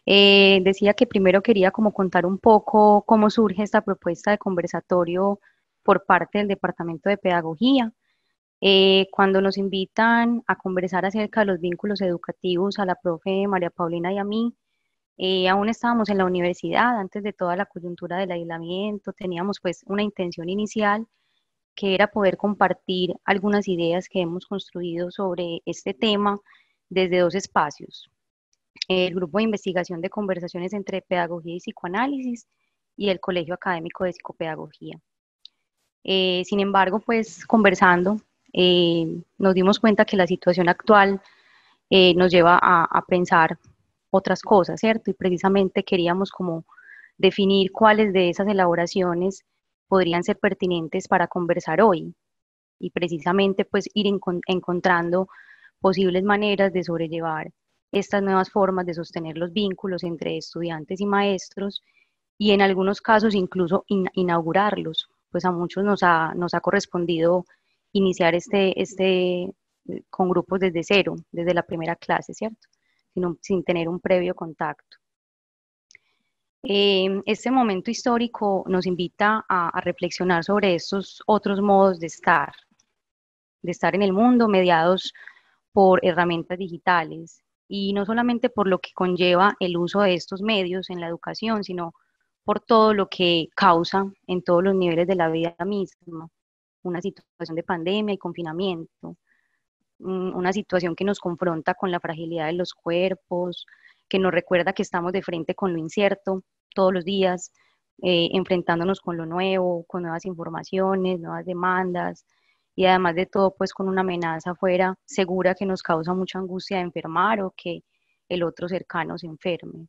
Decía que primero quería como contar un poco cómo surge esta propuesta de conversatorio por parte del Departamento de Pedagogía. Cuando nos invitan a conversar acerca de los vínculos educativos a la profe María Paulina y a mí, aún estábamos en la universidad antes de toda la coyuntura del aislamiento, teníamos pues una intención inicial que era poder compartir algunas ideas que hemos construido sobre este tema desde dos espacios: el Grupo de Investigación de Conversaciones entre Pedagogía y Psicoanálisis y el Colegio Académico de Psicopedagogía. Sin embargo, pues conversando, nos dimos cuenta que la situación actual nos lleva a pensar otras cosas, ¿cierto? Y precisamente queríamos como definir cuáles de esas elaboraciones podrían ser pertinentes para conversar hoy y precisamente pues ir encontrando posibles maneras de sobrellevar estas nuevas formas de sostener los vínculos entre estudiantes y maestros y en algunos casos incluso inaugurarlos, pues a muchos nos ha correspondido iniciar con grupos desde cero, desde la primera clase, ¿cierto? Sin tener un previo contacto. Este momento histórico nos invita a reflexionar sobre estos otros modos de estar en el mundo mediados por herramientas digitales y no solamente por lo que conlleva el uso de estos medios en la educación, sino por todo lo que causa en todos los niveles de la vida misma, una situación de pandemia y confinamiento, una situación que nos confronta con la fragilidad de los cuerpos, que nos recuerda que estamos de frente con lo incierto todos los días, enfrentándonos con lo nuevo, con nuevas informaciones, nuevas demandas, y además de todo, pues con una amenaza afuera segura que nos causa mucha angustia de enfermar o que el otro cercano se enferme.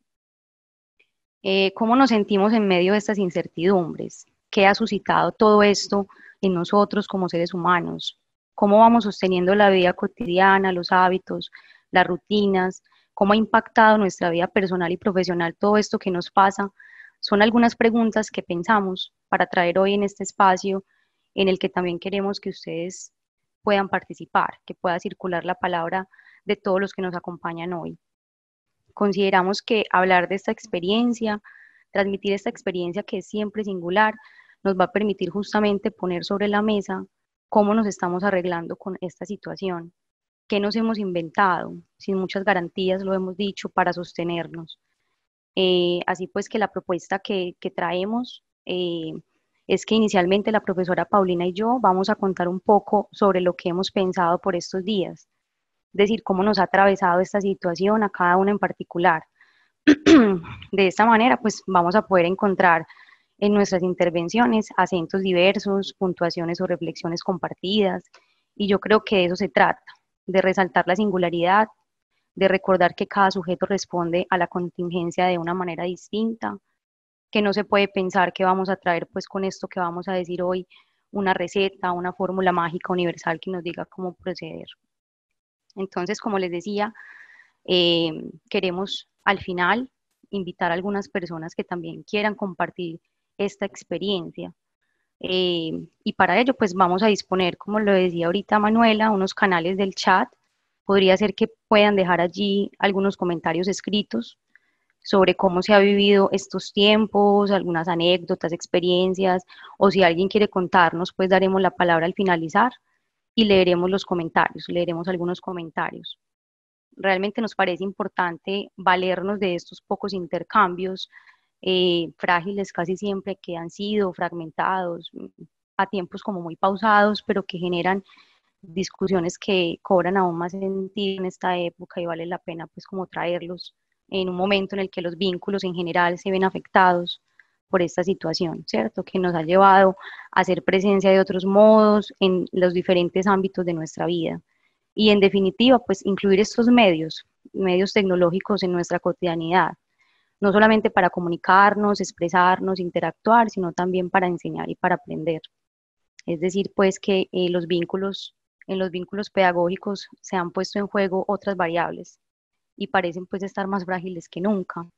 ¿Cómo nos sentimos en medio de estas incertidumbres? ¿Qué ha suscitado todo esto en nosotros como seres humanos? ¿Cómo vamos sosteniendo la vida cotidiana, los hábitos, las rutinas? ¿Cómo ha impactado nuestra vida personal y profesional todo esto que nos pasa? Son algunas preguntas que pensamos para traer hoy en este espacio en el que también queremos que ustedes puedan participar, que pueda circular la palabra de todos los que nos acompañan hoy. Consideramos que hablar de esta experiencia, transmitir esta experiencia que es siempre singular, nos va a permitir justamente poner sobre la mesa cómo nos estamos arreglando con esta situación, qué nos hemos inventado, sin muchas garantías, lo hemos dicho, para sostenernos. Así pues que la propuesta que traemos es que inicialmente la profesora Paulina y yo vamos a contar un poco sobre lo que hemos pensado por estos días, es decir, cómo nos ha atravesado esta situación a cada uno en particular. De esta manera, pues vamos a poder encontrar en nuestras intervenciones acentos diversos, puntuaciones o reflexiones compartidas, y yo creo que de eso se trata, de resaltar la singularidad, de recordar que cada sujeto responde a la contingencia de una manera distinta, que no se puede pensar que vamos a traer pues con esto que vamos a decir hoy una receta, una fórmula mágica universal que nos diga cómo proceder. Entonces, como les decía, queremos al final invitar a algunas personas que también quieran compartir esta experiencia. Y para ello, pues vamos a disponer, como lo decía ahorita Manuela, unos canales del chat. Podría ser que puedan dejar allí algunos comentarios escritos sobre cómo se ha vivido estos tiempos, algunas anécdotas, experiencias, o si alguien quiere contarnos, pues daremos la palabra al finalizar y leeremos los comentarios, leeremos algunos comentarios. Realmente nos parece importante valernos de estos pocos intercambios frágiles casi siempre que han sido fragmentados a tiempos como muy pausados, pero que generan discusiones que cobran aún más sentido en esta época y vale la pena pues como traerlos en un momento en el que los vínculos en general se ven afectados por esta situación, ¿cierto? Que nos ha llevado a hacer presencia de otros modos en los diferentes ámbitos de nuestra vida. Y en definitiva, pues incluir estos medios tecnológicos en nuestra cotidianidad, no solamente para comunicarnos, expresarnos, interactuar, sino también para enseñar y para aprender. Es decir, pues que en los vínculos pedagógicos se han puesto en juego otras variables y parecen pues estar más frágiles que nunca.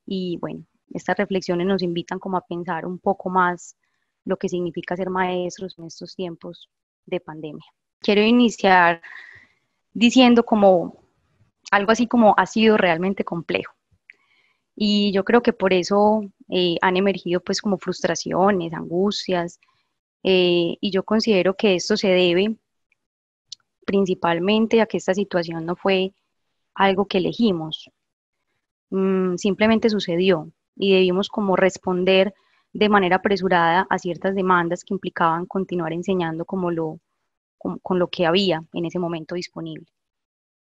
Y bueno, estas reflexiones nos invitan como a pensar un poco más lo que significa ser maestros en estos tiempos de pandemia. Quiero iniciar diciendo como algo así como ha sido realmente complejo. Y yo creo que por eso han emergido pues como frustraciones, angustias, y yo considero que esto se debe principalmente a que esta situación no fue algo que elegimos, simplemente sucedió y debimos como responder de manera apresurada a ciertas demandas que implicaban continuar enseñando con lo que había en ese momento disponible.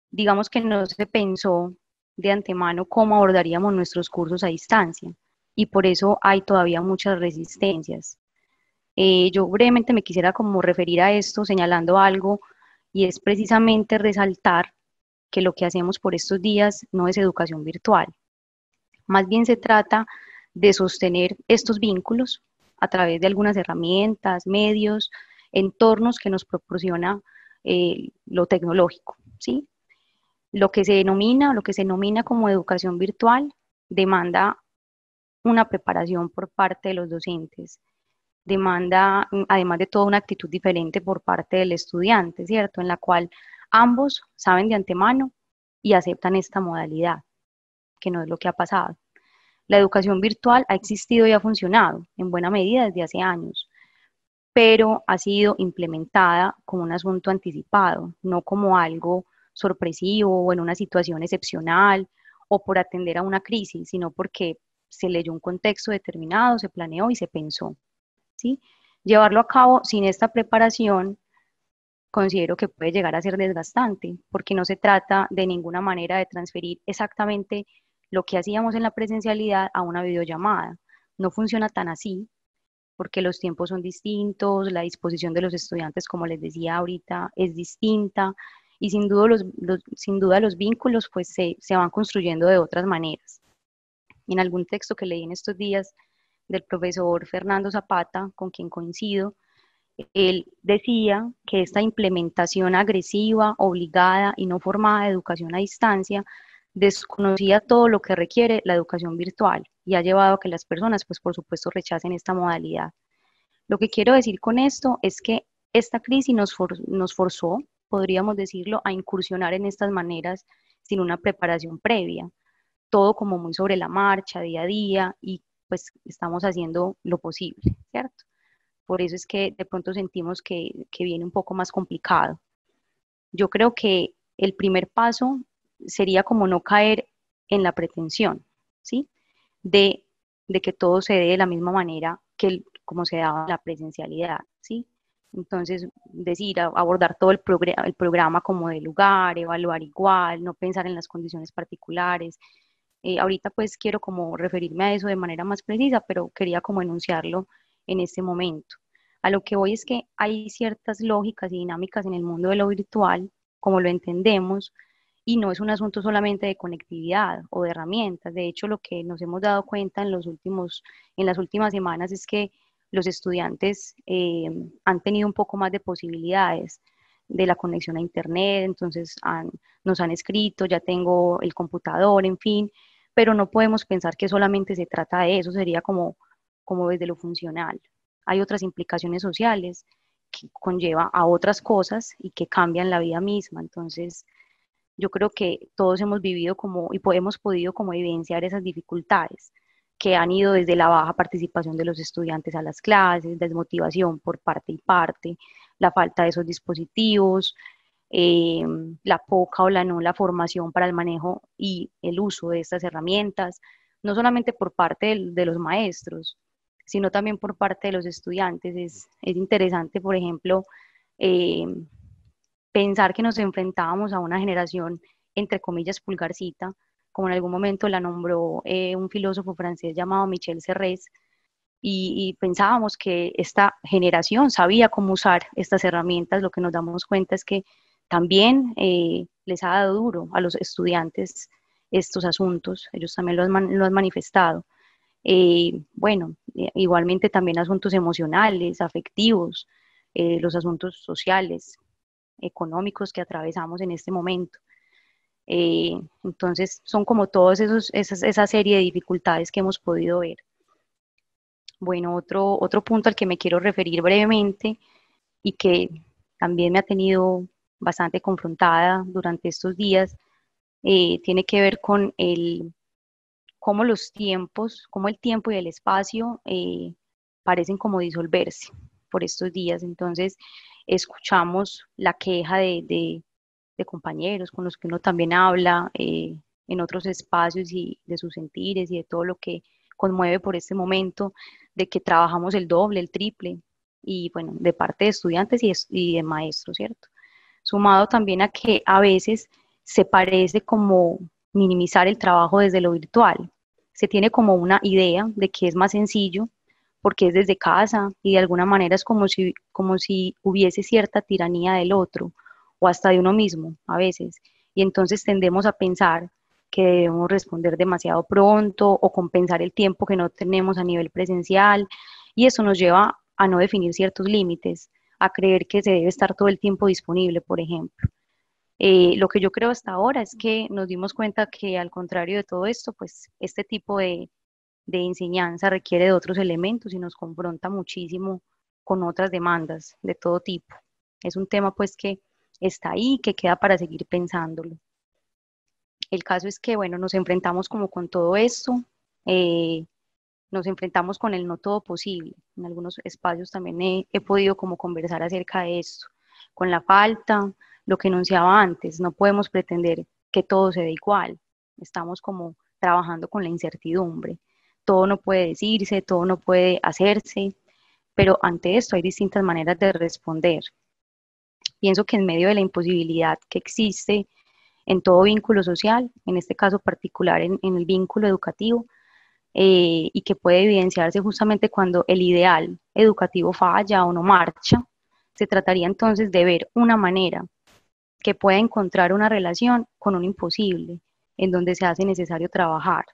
Digamos que no se pensó de antemano cómo abordaríamos nuestros cursos a distancia y por eso hay todavía muchas resistencias. Yo brevemente me quisiera como referir a esto señalando algo y es precisamente resaltar que lo que hacemos por estos días no es educación virtual. Más bien se trata de sostener estos vínculos a través de algunas herramientas, medios, entornos que nos proporciona lo tecnológico, ¿sí? Lo que se denomina como educación virtual demanda una preparación por parte de los docentes, demanda, además de todo, una actitud diferente por parte del estudiante, ¿cierto? En la cual ambos saben de antemano y aceptan esta modalidad, que no es lo que ha pasado. La educación virtual ha existido y ha funcionado en buena medida desde hace años, pero ha sido implementada como un asunto anticipado, no como algo sorpresivo o en una situación excepcional o por atender a una crisis, sino porque se leyó un contexto determinado, se planeó y se pensó, ¿sí? Llevarlo a cabo sin esta preparación considero que puede llegar a ser desgastante, porque no se trata de ninguna manera de transferir exactamente lo que hacíamos en la presencialidad a una videollamada. No funciona tan así, porque los tiempos son distintos, la disposición de los estudiantes, como les decía ahorita, es distinta y sin duda los vínculos pues se van construyendo de otras maneras. En algún texto que leí en estos días del profesor Fernando Zapata, con quien coincido, él decía que esta implementación agresiva, obligada y no formada de educación a distancia desconocía todo lo que requiere la educación virtual y ha llevado a que las personas, pues por supuesto, rechacen esta modalidad. Lo que quiero decir con esto es que esta crisis nos forzó, podríamos decirlo, a incursionar en estas maneras sin una preparación previa, todo como muy sobre la marcha, día a día, y pues estamos haciendo lo posible, ¿cierto? Por eso es que de pronto sentimos que viene un poco más complicado. Yo creo que el primer paso sería como no caer en la pretensión, ¿sí? De, de que todo se dé de la misma manera como se daba en la presencialidad, ¿sí? Entonces, decir, abordar todo el programa como de lugar, evaluar igual, no pensar en las condiciones particulares. Ahorita pues quiero como referirme a eso de manera más precisa, pero quería como enunciarlo en este momento. A lo que voy es que hay ciertas lógicas y dinámicas en el mundo de lo virtual, como lo entendemos, y no es un asunto solamente de conectividad o de herramientas. De hecho, lo que nos hemos dado cuenta en las últimas semanas es que los estudiantes han tenido un poco más de posibilidades de la conexión a internet, entonces nos han escrito, ya tengo el computador, en fin, pero no podemos pensar que solamente se trata de eso, sería como desde lo funcional. Hay otras implicaciones sociales que conlleva a otras cosas y que cambian la vida misma. Entonces, yo creo que todos hemos vivido como y hemos podido como evidenciar esas dificultades que han ido desde la baja participación de los estudiantes a las clases, desmotivación por parte y parte, la falta de esos dispositivos, eh, la poca o la nula formación para el manejo y el uso de estas herramientas, no solamente por parte de los maestros, sino también por parte de los estudiantes. Es interesante, por ejemplo, eh, pensar que nos enfrentábamos a una generación, entre comillas, pulgarcita, como en algún momento la nombró un filósofo francés llamado Michel Serres, y pensábamos que esta generación sabía cómo usar estas herramientas. Lo que nos damos cuenta es que también les ha dado duro a los estudiantes estos asuntos, ellos también lo han manifestado. Bueno, igualmente también asuntos emocionales, afectivos, los asuntos sociales, económicos que atravesamos en este momento. Entonces, son como todos esa serie de dificultades que hemos podido ver. Bueno, otro punto al que me quiero referir brevemente y que también me ha tenido bastante confrontada durante estos días, tiene que ver con cómo los tiempos, cómo el tiempo y el espacio parecen como disolverse por estos días. Entonces, escuchamos la queja de compañeros con los que uno también habla en otros espacios y de sus sentires y de todo lo que conmueve por este momento, de que trabajamos el doble, el triple, y bueno, de parte de estudiantes y de maestros, ¿cierto? Sumado también a que a veces se parece como minimizar el trabajo desde lo virtual. Se tiene como una idea de que es más sencillo porque es desde casa y de alguna manera es como si hubiese cierta tiranía del otro o hasta de uno mismo a veces. Y entonces tendemos a pensar que debemos responder demasiado pronto o compensar el tiempo que no tenemos a nivel presencial y eso nos lleva a no definir ciertos límites, a creer que se debe estar todo el tiempo disponible, por ejemplo. Lo que yo creo hasta ahora es que nos dimos cuenta que al contrario de todo esto, pues este tipo de enseñanza requiere de otros elementos y nos confronta muchísimo con otras demandas de todo tipo. Es un tema pues que está ahí, que queda para seguir pensándolo. El caso es que, bueno, nos enfrentamos como con todo esto, eh, nos enfrentamos con el no todo posible. En algunos espacios también he podido como conversar acerca de esto, con la falta, lo que enunciaba antes, no podemos pretender que todo se dé igual, estamos como trabajando con la incertidumbre, todo no puede decirse, todo no puede hacerse, pero ante esto hay distintas maneras de responder. Pienso que en medio de la imposibilidad que existe en todo vínculo social, en este caso particular en el vínculo educativo, y que puede evidenciarse justamente cuando el ideal educativo falla o no marcha, se trataría entonces de ver una manera que pueda encontrar una relación con un imposible, en donde se hace necesario trabajar,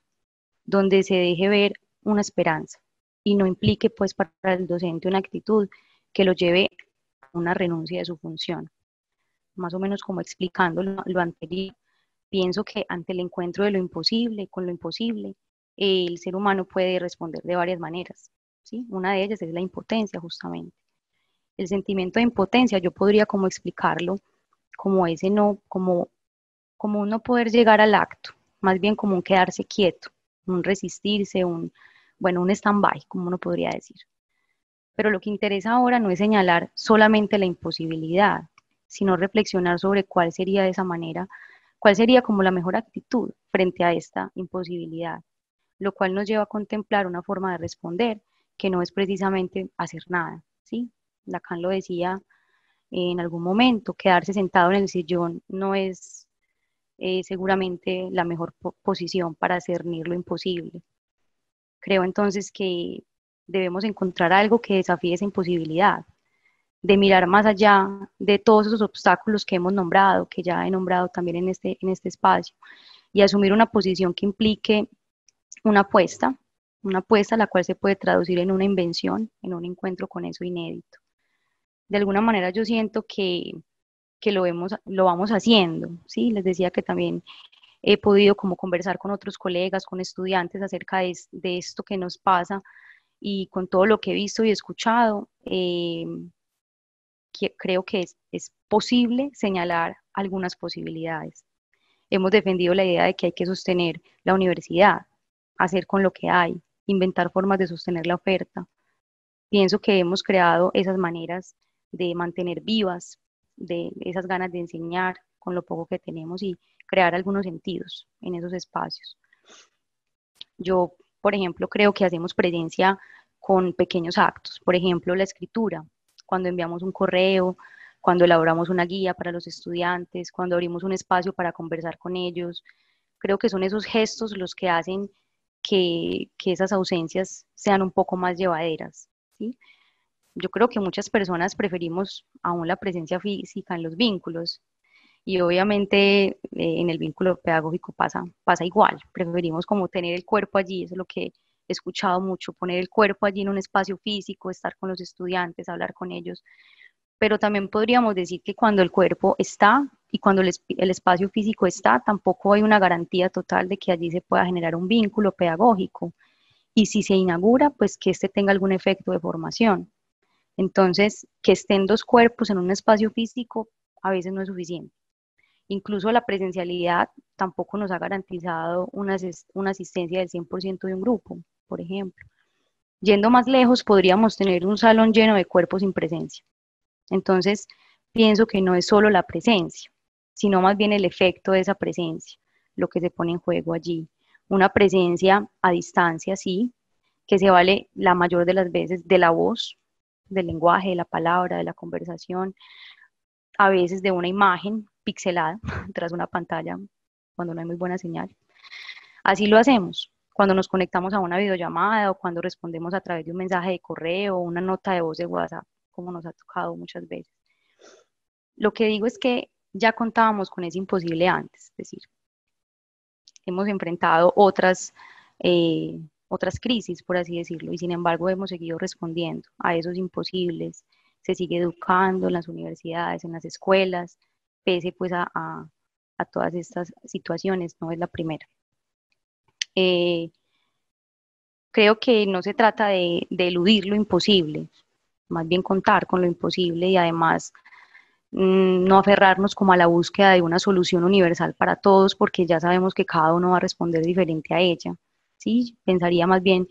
donde se deje ver una esperanza y no implique pues para el docente una actitud que lo lleve a una renuncia de su función. Más o menos como explicando lo anterior, pienso que ante el encuentro de lo imposible con lo imposible, el ser humano puede responder de varias maneras, ¿sí? Una de ellas es la impotencia, justamente. El sentimiento de impotencia yo podría como explicarlo como ese no, como un no poder llegar al acto, más bien como un quedarse quieto, un resistirse, bueno, un stand-by, como uno podría decir. Pero lo que interesa ahora no es señalar solamente la imposibilidad, sino reflexionar sobre cuál sería de esa manera, cuál sería como la mejor actitud frente a esta imposibilidad, lo cual nos lleva a contemplar una forma de responder que no es precisamente hacer nada, ¿sí? Lacan lo decía en algún momento, quedarse sentado en el sillón no es seguramente la mejor posición para cernir lo imposible. Creo entonces que debemos encontrar algo que desafíe esa imposibilidad, de mirar más allá de todos esos obstáculos que hemos nombrado, que ya he nombrado también en este espacio, y asumir una posición que implique una apuesta la cual se puede traducir en una invención, en un encuentro con eso inédito. De alguna manera yo siento que lo vamos haciendo, ¿sí? Les decía que también he podido como conversar con otros colegas, con estudiantes acerca de esto que nos pasa y con todo lo que he visto y escuchado, creo que es posible señalar algunas posibilidades. Hemos defendido la idea de que hay que sostener la universidad, hacer con lo que hay, inventar formas de sostener la oferta. Pienso que hemos creado esas maneras de mantener vivas, de esas ganas de enseñar con lo poco que tenemos y crear algunos sentidos en esos espacios. Yo, por ejemplo, creo que hacemos presencia con pequeños actos, por ejemplo, la escritura, cuando enviamos un correo, cuando elaboramos una guía para los estudiantes, cuando abrimos un espacio para conversar con ellos. Creo que son esos gestos los que hacen que esas ausencias sean un poco más llevaderas, ¿sí? Yo creo que muchas personas preferimos aún la presencia física en los vínculos, y obviamente en el vínculo pedagógico pasa igual, preferimos como tener el cuerpo allí, eso es lo que he escuchado mucho, poner el cuerpo allí en un espacio físico, estar con los estudiantes, hablar con ellos, pero también podríamos decir que cuando el cuerpo está y cuando el espacio físico está, tampoco hay una garantía total de que allí se pueda generar un vínculo pedagógico, y si se inaugura, pues que este tenga algún efecto de formación. Entonces, que estén dos cuerpos en un espacio físico a veces no es suficiente. Incluso la presencialidad tampoco nos ha garantizado una asistencia del 100% de un grupo, por ejemplo. Yendo más lejos, podríamos tener un salón lleno de cuerpos sin presencia. Entonces, pienso que no es solo la presencia, sino más bien el efecto de esa presencia, lo que se pone en juego allí. Una presencia a distancia, sí, que se vale la mayor de las veces de la voz, del lenguaje, de la palabra, de la conversación, a veces de una imagen pixelada tras una pantalla cuando no hay muy buena señal. Así lo hacemos cuando nos conectamos a una videollamada o cuando respondemos a través de un mensaje de correo o una nota de voz de WhatsApp, como nos ha tocado muchas veces. Lo que digo es que ya contábamos con ese imposible antes, es decir, hemos enfrentado otras crisis, por así decirlo, y sin embargo hemos seguido respondiendo a esos imposibles. Se sigue educando en las universidades, en las escuelas, pese pues a todas estas situaciones, no es la primera. Creo que no se trata de eludir lo imposible, más bien contar con lo imposible y además no aferrarnos como a la búsqueda de una solución universal para todos, porque ya sabemos que cada uno va a responder diferente a ella. ¿Sí? Pensaría más bien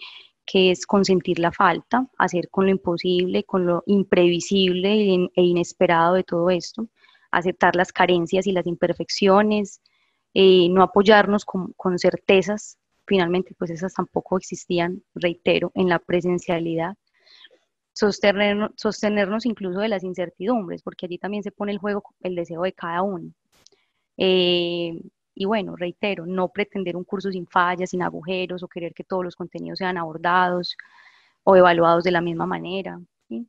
que es consentir la falta, hacer con lo imposible, con lo imprevisible e inesperado de todo esto, aceptar las carencias y las imperfecciones, no apoyarnos con certezas, finalmente pues esas tampoco existían, reitero, en la presencialidad, sostenernos incluso de las incertidumbres, porque allí también se pone el juego el deseo de cada uno. Y bueno, reitero, no pretender un curso sin fallas, sin agujeros, o querer que todos los contenidos sean abordados o evaluados de la misma manera. ¿Sí?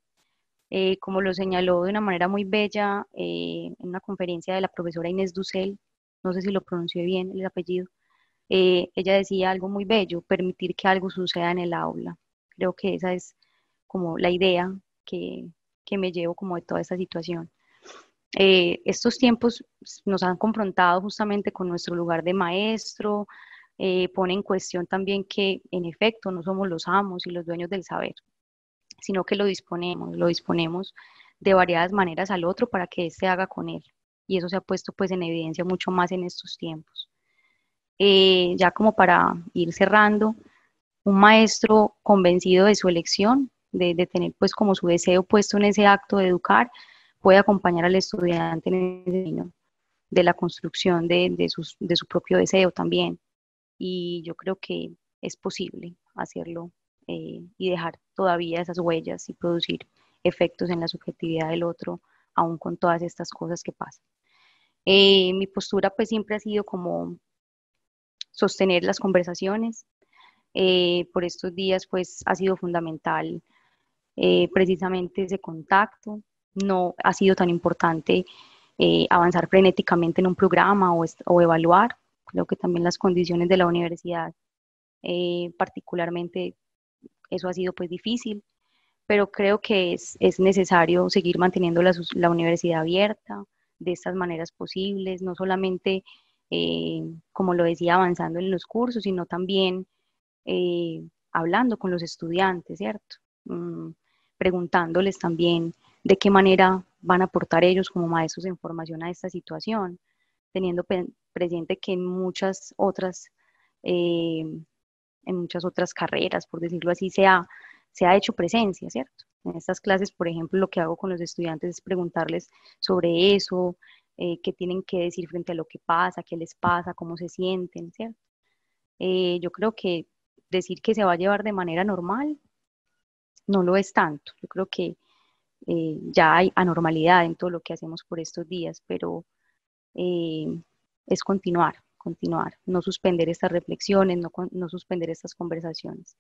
Como lo señaló de una manera muy bella en una conferencia de la profesora Inés Dussel, no sé si lo pronuncié bien el apellido, ella decía algo muy bello: permitir que algo suceda en el aula. Creo que esa es como la idea que me llevo como de toda esta situación. Estos tiempos nos han confrontado justamente con nuestro lugar de maestro, pone en cuestión también que en efecto no somos los amos y los dueños del saber, sino que lo disponemos de variadas maneras al otro para que éste haga con él. Y eso se ha puesto pues en evidencia mucho más en estos tiempos. Ya como para ir cerrando, un maestro convencido de su elección, de tener pues como su deseo puesto en ese acto de educar, puede acompañar al estudiante en ese camino de la construcción de su propio deseo también. Y yo creo que es posible hacerlo y dejar todavía esas huellas y producir efectos en la subjetividad del otro, aún con todas estas cosas que pasan. Mi postura pues siempre ha sido como sostener las conversaciones. Por estos días pues ha sido fundamental precisamente ese contacto. No ha sido tan importante avanzar frenéticamente en un programa o evaluar. Creo que también las condiciones de la universidad, particularmente, eso ha sido pues difícil, pero creo que es necesario seguir manteniendo la universidad abierta de estas maneras posibles, no solamente, como lo decía, avanzando en los cursos, sino también hablando con los estudiantes, ¿cierto? Preguntándoles también de qué manera van a aportar ellos como maestros en formación a esta situación, teniendo presente que eh, en muchas otras carreras, por decirlo así, se ha hecho presencia, ¿cierto? En estas clases, por ejemplo, lo que hago con los estudiantes es preguntarles sobre eso, qué tienen que decir frente a lo que pasa, qué les pasa, cómo se sienten, ¿cierto? Yo creo que decir que se va a llevar de manera normal no lo es tanto. Yo creo que ya hay anormalidad en todo lo que hacemos por estos días, pero eh, es continuar, no suspender estas reflexiones, no suspender estas conversaciones.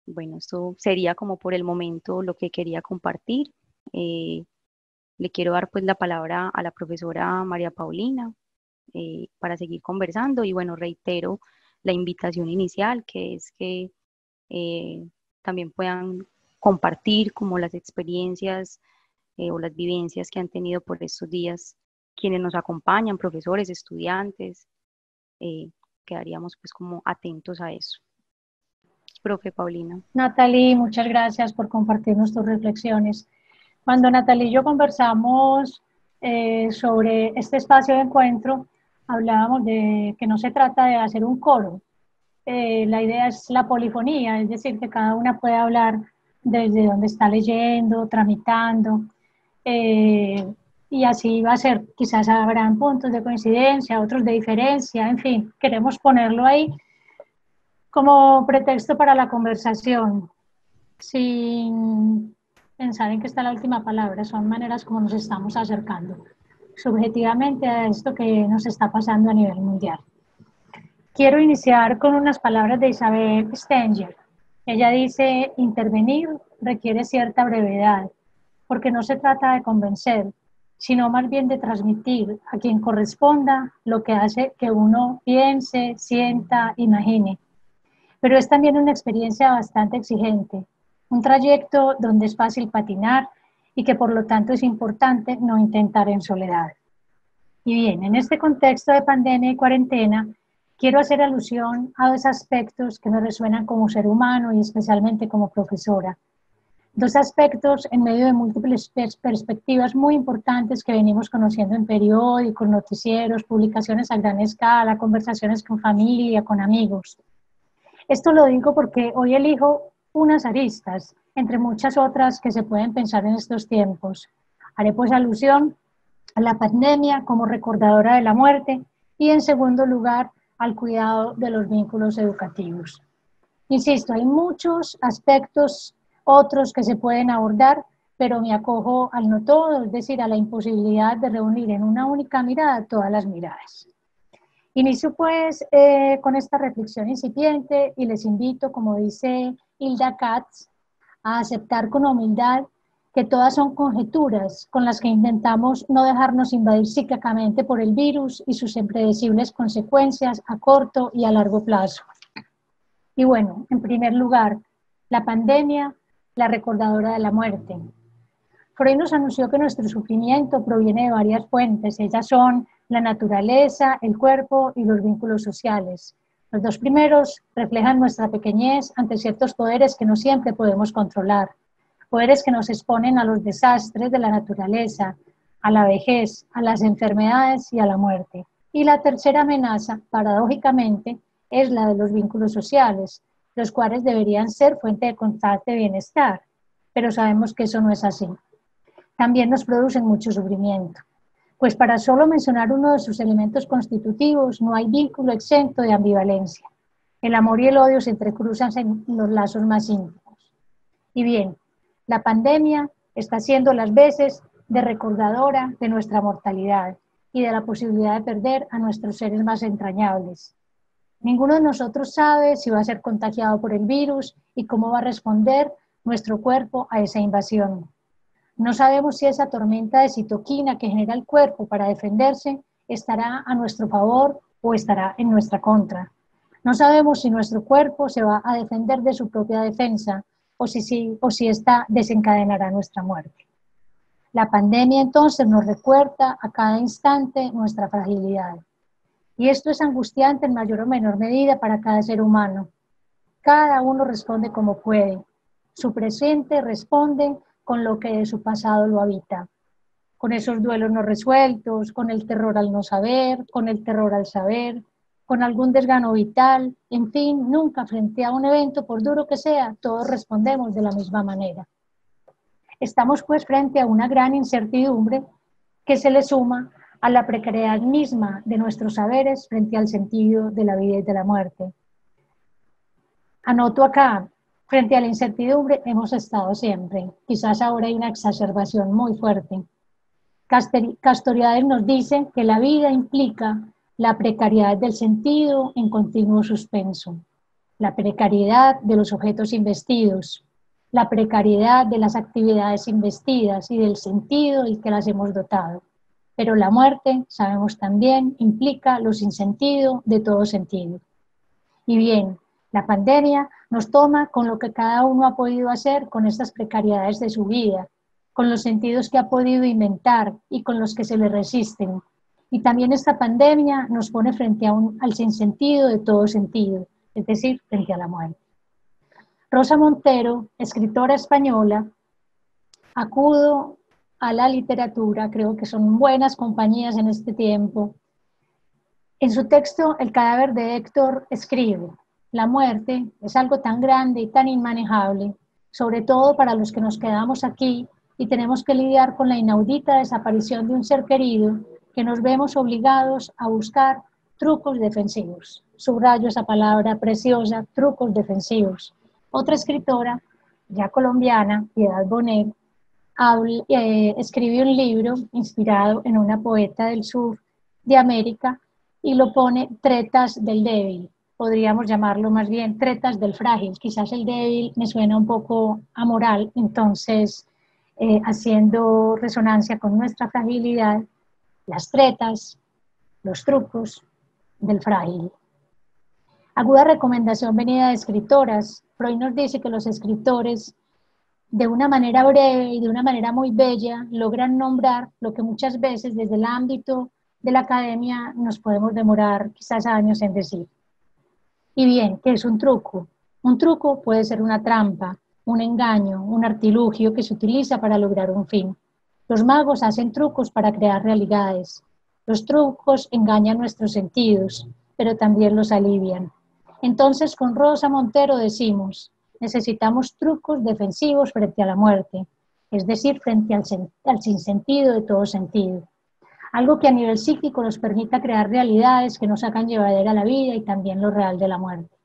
Bueno, esto sería como por el momento lo que quería compartir. Eh, Le quiero dar pues la palabra a la profesora María Paulina para seguir conversando y bueno, reitero la invitación inicial, que es que eh, también puedan compartir como las experiencias o las vivencias que han tenido por estos días quienes nos acompañan, profesores, estudiantes. eh, Quedaríamos pues como atentos a eso. Profe Paulina. Natalie, muchas gracias por compartirnos tus reflexiones. Cuando Natalie y yo conversamos sobre este espacio de encuentro, hablábamos de que no se trata de hacer un coro. La idea es la polifonía, es decir, que cada una puede hablar desde donde está leyendo, tramitando, y así va a ser. Quizás habrán puntos de coincidencia, otros de diferencia, en fin, queremos ponerlo ahí como pretexto para la conversación, sin pensar en que está la última palabra. Son maneras como nos estamos acercando subjetivamente a esto que nos está pasando a nivel mundial. Quiero iniciar con unas palabras de Isabel Stenger. Ella dice: intervenir requiere cierta brevedad, porque no se trata de convencer, sino más bien de transmitir a quien corresponda lo que hace que uno piense, sienta, imagine. Pero es también una experiencia bastante exigente, un trayecto donde es fácil patinar y que por lo tanto es importante no intentar en soledad. Y bien, en este contexto de pandemia y cuarentena, quiero hacer alusión a dos aspectos que me resuenan como ser humano y especialmente como profesora. Dos aspectos en medio de múltiples perspectivas muy importantes que venimos conociendo en periódicos, noticieros, publicaciones a gran escala, conversaciones con familia, con amigos. Esto lo digo porque hoy elijo unas aristas, entre muchas otras que se pueden pensar en estos tiempos. Haré pues alusión a la pandemia como recordadora de la muerte y, en segundo lugar, al cuidado de los vínculos educativos. Insisto, hay muchos aspectos otros que se pueden abordar, pero me acojo al no todo, es decir, a la imposibilidad de reunir en una única mirada todas las miradas. Inicio pues con esta reflexión incipiente y les invito, como dice Hilda Katz, a aceptar con humildad que todas son conjeturas con las que intentamos no dejarnos invadir psíquicamente por el virus y sus impredecibles consecuencias a corto y a largo plazo. Y bueno, en primer lugar, la pandemia, la recordadora de la muerte. Freud nos anunció que nuestro sufrimiento proviene de varias fuentes. Ellas son la naturaleza, el cuerpo y los vínculos sociales. Los dos primeros reflejan nuestra pequeñez ante ciertos poderes que no siempre podemos controlar. Poderes que nos exponen a los desastres de la naturaleza, a la vejez, a las enfermedades y a la muerte. Y la tercera amenaza, paradójicamente, es la de los vínculos sociales, los cuales deberían ser fuente de constante bienestar, pero sabemos que eso no es así. También nos producen mucho sufrimiento, pues para solo mencionar uno de sus elementos constitutivos, no hay vínculo exento de ambivalencia. El amor y el odio se entrecruzan en los lazos más íntimos. Y bien, la pandemia está siendo las veces de recordadora de nuestra mortalidad y de la posibilidad de perder a nuestros seres más entrañables. Ninguno de nosotros sabe si va a ser contagiado por el virus y cómo va a responder nuestro cuerpo a esa invasión. No sabemos si esa tormenta de citoquina que genera el cuerpo para defenderse estará a nuestro favor o estará en nuestra contra. No sabemos si nuestro cuerpo se va a defender de su propia defensa o si esta desencadenará nuestra muerte. La pandemia entonces nos recuerda a cada instante nuestra fragilidad. Y esto es angustiante en mayor o menor medida para cada ser humano. Cada uno responde como puede. Su presente responde con lo que de su pasado lo habita. Con esos duelos no resueltos, con el terror al no saber, con el terror al saber, con algún desgano vital, en fin, nunca frente a un evento, por duro que sea, todos respondemos de la misma manera. Estamos pues frente a una gran incertidumbre que se le suma a la precariedad misma de nuestros saberes frente al sentido de la vida y de la muerte. Anoto acá, frente a la incertidumbre hemos estado siempre, quizás ahora hay una exacerbación muy fuerte. Castoriadis nos dice que la vida implica la precariedad del sentido en continuo suspenso, la precariedad de los objetos investidos, la precariedad de las actividades investidas y del sentido del que las hemos dotado. Pero la muerte, sabemos también, implica lo sinsentido de todo sentido. Y bien, la pandemia nos toma con lo que cada uno ha podido hacer con estas precariedades de su vida, con los sentidos que ha podido inventar y con los que se le resisten. Y también esta pandemia nos pone frente al sinsentido de todo sentido, es decir, frente a la muerte. Rosa Montero, escritora española, acudo a la literatura, creo que son buenas compañías en este tiempo. En su texto, El cadáver de Héctor escribe: la muerte es algo tan grande y tan inmanejable, sobre todo para los que nos quedamos aquí y tenemos que lidiar con la inaudita desaparición de un ser querido, que nos vemos obligados a buscar trucos defensivos. Subrayo esa palabra preciosa, trucos defensivos. Otra escritora, ya colombiana, Piedad Bonet, escribe un libro inspirado en una poeta del sur de América y lo pone Tretas del débil. Podríamos llamarlo más bien tretas del frágil. Quizás el débil me suena un poco amoral, entonces haciendo resonancia con nuestra fragilidad, las tretas, los trucos del frágil. Aguda recomendación venida de escritoras. Freud nos dice que los escritores, de una manera breve y de una manera muy bella, logran nombrar lo que muchas veces desde el ámbito de la academia nos podemos demorar quizás años en decir. Y bien, ¿qué es un truco? Un truco puede ser una trampa, un engaño, un artilugio que se utiliza para lograr un fin. Los magos hacen trucos para crear realidades. Los trucos engañan nuestros sentidos, pero también los alivian. Entonces, con Rosa Montero decimos: necesitamos trucos defensivos frente a la muerte, es decir, frente al sinsentido de todo sentido. Algo que a nivel psíquico nos permita crear realidades que nos hagan llevadera la vida y también lo real de la muerte.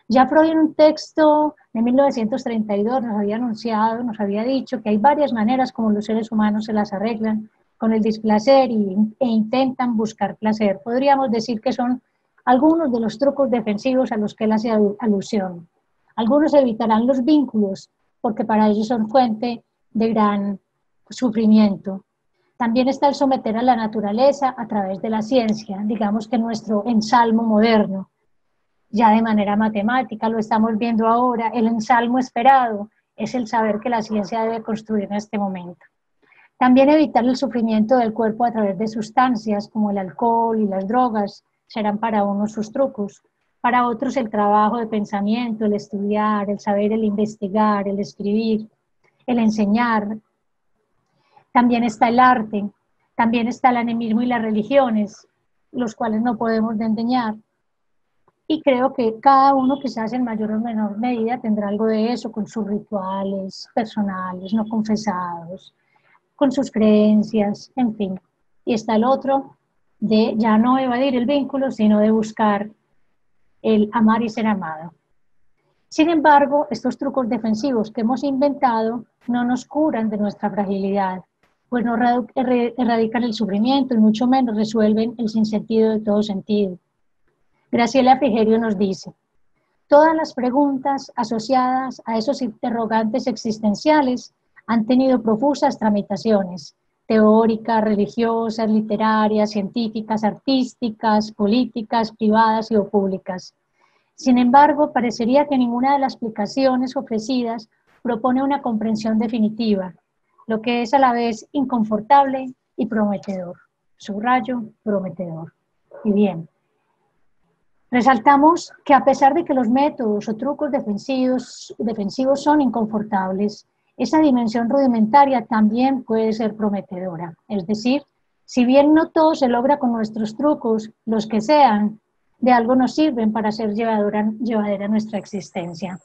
Ya Freud en un texto de 1932 nos había anunciado, nos había dicho que hay varias maneras como los seres humanos se las arreglan con el displacer e intentan buscar placer. Podríamos decir que son algunos de los trucos defensivos a los que él hace alusión. Algunos evitarán los vínculos porque para ellos son fuente de gran sufrimiento. También está el someter a la naturaleza a través de la ciencia, digamos que nuestro ensalmo moderno, ya de manera matemática, lo estamos viendo ahora, el ensalmo esperado es el saber que la ciencia debe construir en este momento. También evitar el sufrimiento del cuerpo a través de sustancias como el alcohol y las drogas serán para unos sus trucos, para otros el trabajo de pensamiento, el estudiar, el saber, el investigar, el escribir, el enseñar. También está el arte, también está el animismo y las religiones, los cuales no podemos desdeñar. Y creo que cada uno quizás en mayor o menor medida tendrá algo de eso con sus rituales personales, no confesados, con sus creencias, en fin. Y está el otro de ya no evadir el vínculo, sino de buscar el amar y ser amado. Sin embargo, estos trucos defensivos que hemos inventado no nos curan de nuestra fragilidad, pues no erradican el sufrimiento y mucho menos resuelven el sinsentido de todo sentido. Graciela Frigerio nos dice: todas las preguntas asociadas a esos interrogantes existenciales han tenido profusas tramitaciones, teóricas, religiosas, literarias, científicas, artísticas, políticas, privadas y o públicas. Sin embargo, parecería que ninguna de las explicaciones ofrecidas propone una comprensión definitiva, lo que es a la vez inconfortable y prometedor. Subrayo, prometedor. Y bien, resaltamos que a pesar de que los métodos o trucos defensivos son inconfortables, esa dimensión rudimentaria también puede ser prometedora. Es decir, si bien no todo se logra con nuestros trucos, los que sean, de algo nos sirven para hacer llevadera nuestra existencia.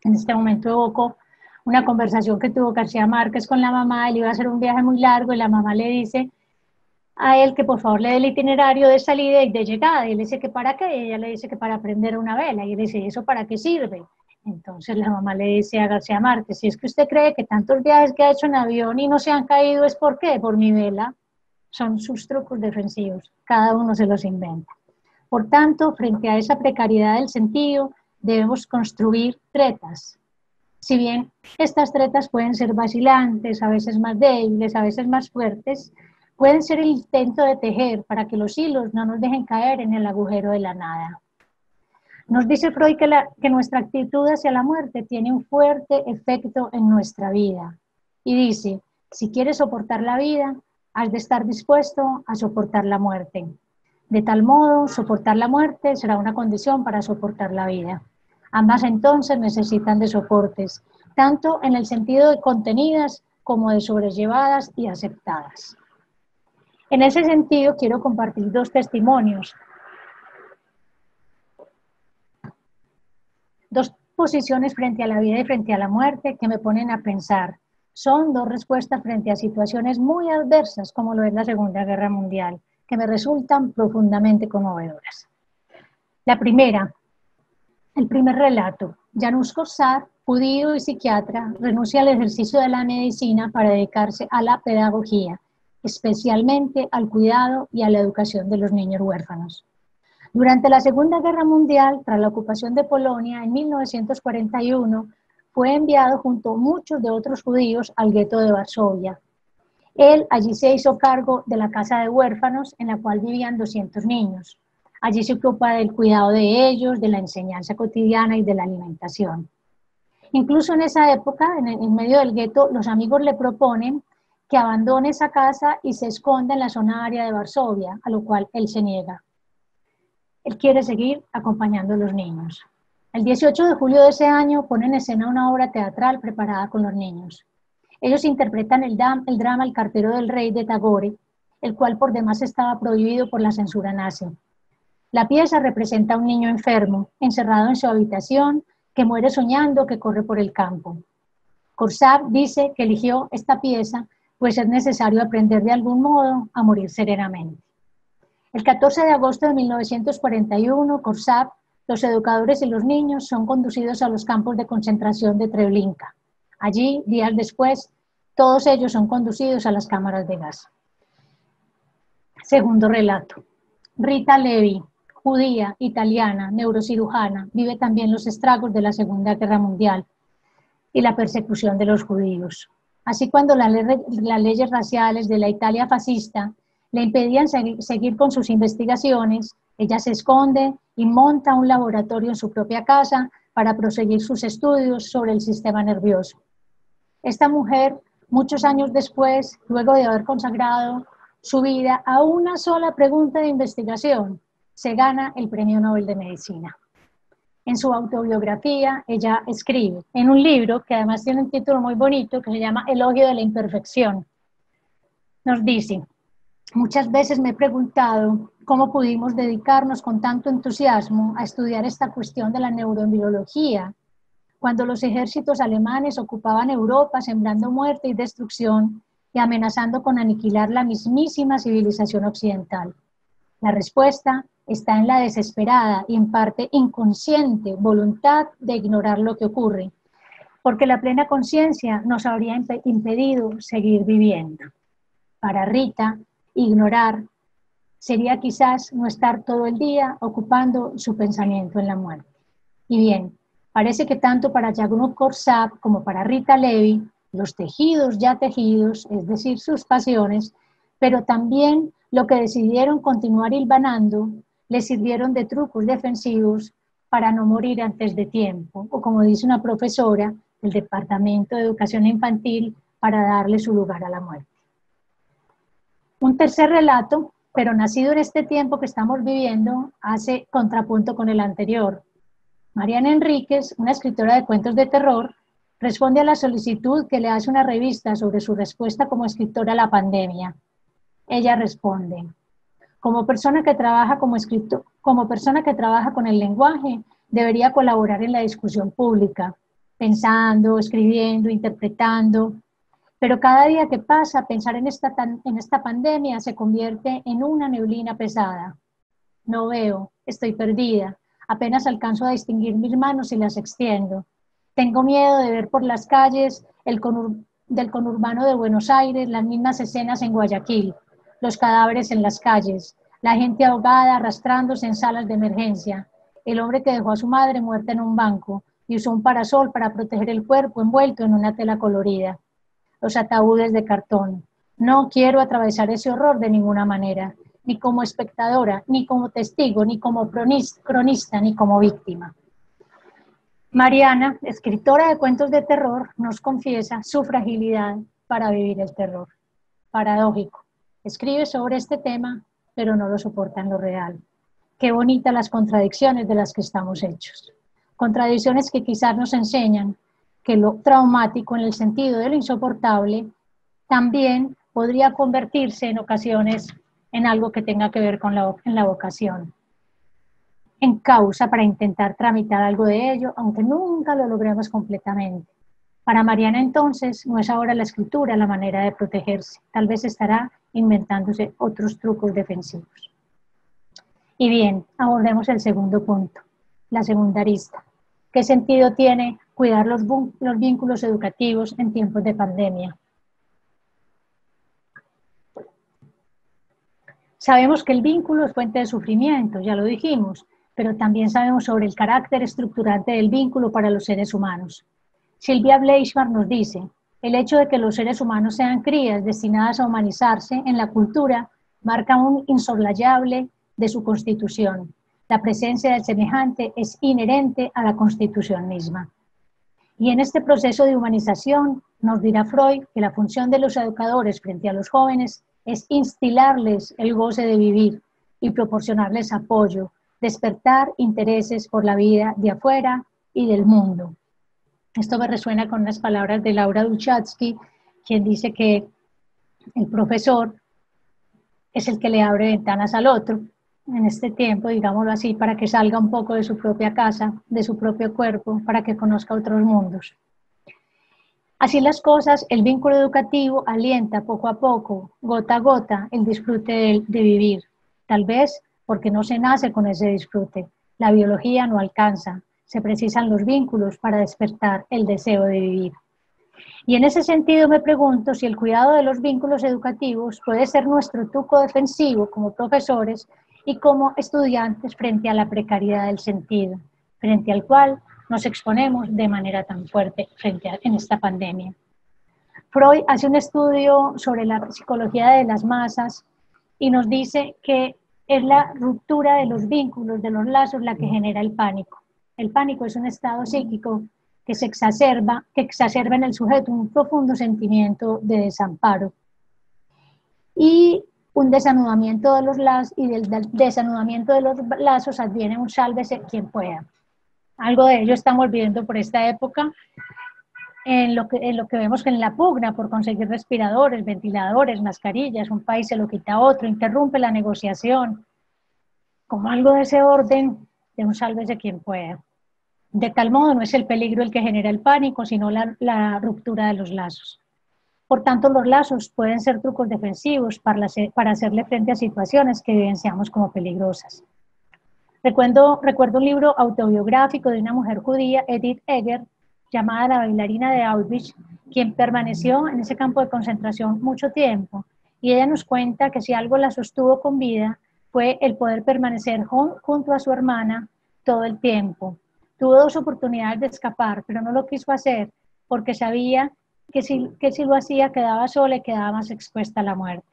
En este momento evoco una conversación que tuvo García Márquez con la mamá. Él iba a hacer un viaje muy largo y la mamá le dice a él que por favor le dé el itinerario de salida y de llegada. Y él dice que para qué, y ella le dice que para prender una vela. Y él dice: ¿y eso para qué sirve? Entonces la mamá le dice a García Márquez: si es que usted cree que tantos viajes que ha hecho en avión y no se han caído, ¿es por qué? Por mi vela. Son sus trucos defensivos, cada uno se los inventa. Por tanto, frente a esa precariedad del sentido, debemos construir tretas. Si bien estas tretas pueden ser vacilantes, a veces más débiles, a veces más fuertes, pueden ser el intento de tejer para que los hilos no nos dejen caer en el agujero de la nada. Nos dice Freud que nuestra actitud hacia la muerte tiene un fuerte efecto en nuestra vida. Y dice: si quieres soportar la vida, has de estar dispuesto a soportar la muerte. De tal modo, soportar la muerte será una condición para soportar la vida. Ambas entonces necesitan de soportes, tanto en el sentido de contenidas como de sobrellevadas y aceptadas. En ese sentido, quiero compartir dos testimonios, dos posiciones frente a la vida y frente a la muerte que me ponen a pensar. Son dos respuestas frente a situaciones muy adversas, como lo es la Segunda Guerra Mundial, que me resultan profundamente conmovedoras. La primera, el primer relato. Janusz Korczak, judío y psiquiatra, renuncia al ejercicio de la medicina para dedicarse a la pedagogía, especialmente al cuidado y a la educación de los niños huérfanos. Durante la Segunda Guerra Mundial, tras la ocupación de Polonia en 1941, fue enviado junto a muchos de otros judíos al gueto de Varsovia. Él allí se hizo cargo de la casa de huérfanos en la cual vivían 200 niños. Allí se ocupa del cuidado de ellos, de la enseñanza cotidiana y de la alimentación. Incluso en esa época, en medio del gueto, los amigos le proponen que abandone esa casa y se esconda en la zona área de Varsovia, a lo cual él se niega. Él quiere seguir acompañando a los niños. El 18 de julio de ese año pone en escena una obra teatral preparada con los niños. Ellos interpretan el drama El cartero del rey de Tagore, el cual por demás estaba prohibido por la censura nazi. La pieza representa a un niño enfermo, encerrado en su habitación, que muere soñando que corre por el campo. Korczak dice que eligió esta pieza pues es necesario aprender de algún modo a morir serenamente. El 14 de agosto de 1941, Korczak, los educadores y los niños son conducidos a los campos de concentración de Treblinka. Allí, días después, todos ellos son conducidos a las cámaras de gas. Segundo relato. Rita Levi, judía, italiana, neurocirujana, vive también los estragos de la Segunda Guerra Mundial y la persecución de los judíos. Así, cuando las leyes raciales de la Italia fascista le impedían seguir con sus investigaciones, ella se esconde y monta un laboratorio en su propia casa para proseguir sus estudios sobre el sistema nervioso. Esta mujer, muchos años después, luego de haber consagrado su vida a una sola pregunta de investigación, se gana el Premio Nobel de Medicina. En su autobiografía, ella escribe en un libro que además tiene un título muy bonito que se llama Elogio de la Imperfección. Nos dice: muchas veces me he preguntado cómo pudimos dedicarnos con tanto entusiasmo a estudiar esta cuestión de la neurobiología, cuando los ejércitos alemanes ocupaban Europa sembrando muerte y destrucción y amenazando con aniquilar la mismísima civilización occidental. La respuesta está en la desesperada y en parte inconsciente voluntad de ignorar lo que ocurre, porque la plena conciencia nos habría impedido seguir viviendo. Para Rita, ignorar sería quizás no estar todo el día ocupando su pensamiento en la muerte. Y bien, parece que tanto para Janusz Korczak como para Rita Levi, los tejidos ya tejidos, es decir, sus pasiones, pero también lo que decidieron continuar hilvanando, les sirvieron de trucos defensivos para no morir antes de tiempo, o como dice una profesora del Departamento de Educación Infantil, para darle su lugar a la muerte. Un tercer relato, pero nacido en este tiempo que estamos viviendo, hace contrapunto con el anterior. Mariana Enríquez, una escritora de cuentos de terror, responde a la solicitud que le hace una revista sobre su respuesta como escritora a la pandemia. Ella responde: como persona que trabaja con el lenguaje, debería colaborar en la discusión pública, pensando, escribiendo, interpretando. Pero cada día que pasa, pensar en esta pandemia se convierte en una neblina pesada. No veo, estoy perdida, apenas alcanzo a distinguir mis manos y las extiendo. Tengo miedo de ver por las calles del conurbano de Buenos Aires las mismas escenas en Guayaquil, los cadáveres en las calles, la gente ahogada arrastrándose en salas de emergencia, el hombre que dejó a su madre muerta en un banco y usó un parasol para proteger el cuerpo envuelto en una tela colorida, los ataúdes de cartón. No quiero atravesar ese horror de ninguna manera, ni como espectadora, ni como testigo, ni como cronista, ni como víctima. Mariana, escritora de cuentos de terror, nos confiesa su fragilidad para vivir el terror. Paradójico. Escribe sobre este tema, pero no lo soporta en lo real. Qué bonitas las contradicciones de las que estamos hechos. Contradicciones que quizás nos enseñan que lo traumático en el sentido de lo insoportable también podría convertirse en ocasiones en algo que tenga que ver con la vocación, en causa para intentar tramitar algo de ello, aunque nunca lo logremos completamente. Para Mariana entonces no es ahora la escritura la manera de protegerse, tal vez estará inventándose otros trucos defensivos. Y bien, abordemos el segundo punto, la segunda arista. ¿Qué sentido tiene cuidar los vínculos educativos en tiempos de pandemia? Sabemos que el vínculo es fuente de sufrimiento, ya lo dijimos, pero también sabemos sobre el carácter estructurante del vínculo para los seres humanos. Sylvia Bleichmar nos dice, el hecho de que los seres humanos sean crías destinadas a humanizarse en la cultura marca un insoslayable de su constitución. La presencia del semejante es inherente a la constitución misma. Y en este proceso de humanización nos dirá Freud que la función de los educadores frente a los jóvenes es instilarles el goce de vivir y proporcionarles apoyo, despertar intereses por la vida de afuera y del mundo. Esto me resuena con unas palabras de Laura Duchatsky, quien dice que el profesor es el que le abre ventanas al otro en este tiempo, digámoslo así, para que salga un poco de su propia casa, de su propio cuerpo, para que conozca otros mundos. Así las cosas, el vínculo educativo alienta poco a poco, gota a gota, el disfrute de vivir. Tal vez porque no se nace con ese disfrute. La biología no alcanza. Se precisan los vínculos para despertar el deseo de vivir. Y en ese sentido me pregunto si el cuidado de los vínculos educativos puede ser nuestro truco defensivo como profesores y como estudiantes frente a la precariedad del sentido, frente al cual nos exponemos de manera tan fuerte en esta pandemia. Freud hace un estudio sobre la psicología de las masas y nos dice que es la ruptura de los vínculos, de los lazos, la que genera el pánico. El pánico es un estado psíquico que exacerba en el sujeto un profundo sentimiento de desamparo y un desanudamiento de los lazos, y del desanudamiento de los lazos adviene un sálvese quien pueda. Algo de ello estamos viendo por esta época en lo que vemos en la pugna por conseguir respiradores, ventiladores, mascarillas. Un país se lo quita a otro, interrumpe la negociación, como algo de ese orden de un sálvese quien pueda. De tal modo no es el peligro el que genera el pánico, sino la ruptura de los lazos. Por tanto, los lazos pueden ser trucos defensivos para hacerle frente a situaciones que evidenciamos como peligrosas. Recuerdo un libro autobiográfico de una mujer judía, Edith Eger, llamada La bailarina de Auschwitz, quien permaneció en ese campo de concentración mucho tiempo. Y ella nos cuenta que si algo la sostuvo con vida fue el poder permanecer junto a su hermana todo el tiempo. Tuvo 2 oportunidades de escapar, pero no lo quiso hacer porque sabía que si lo hacía quedaba sola y quedaba más expuesta a la muerte.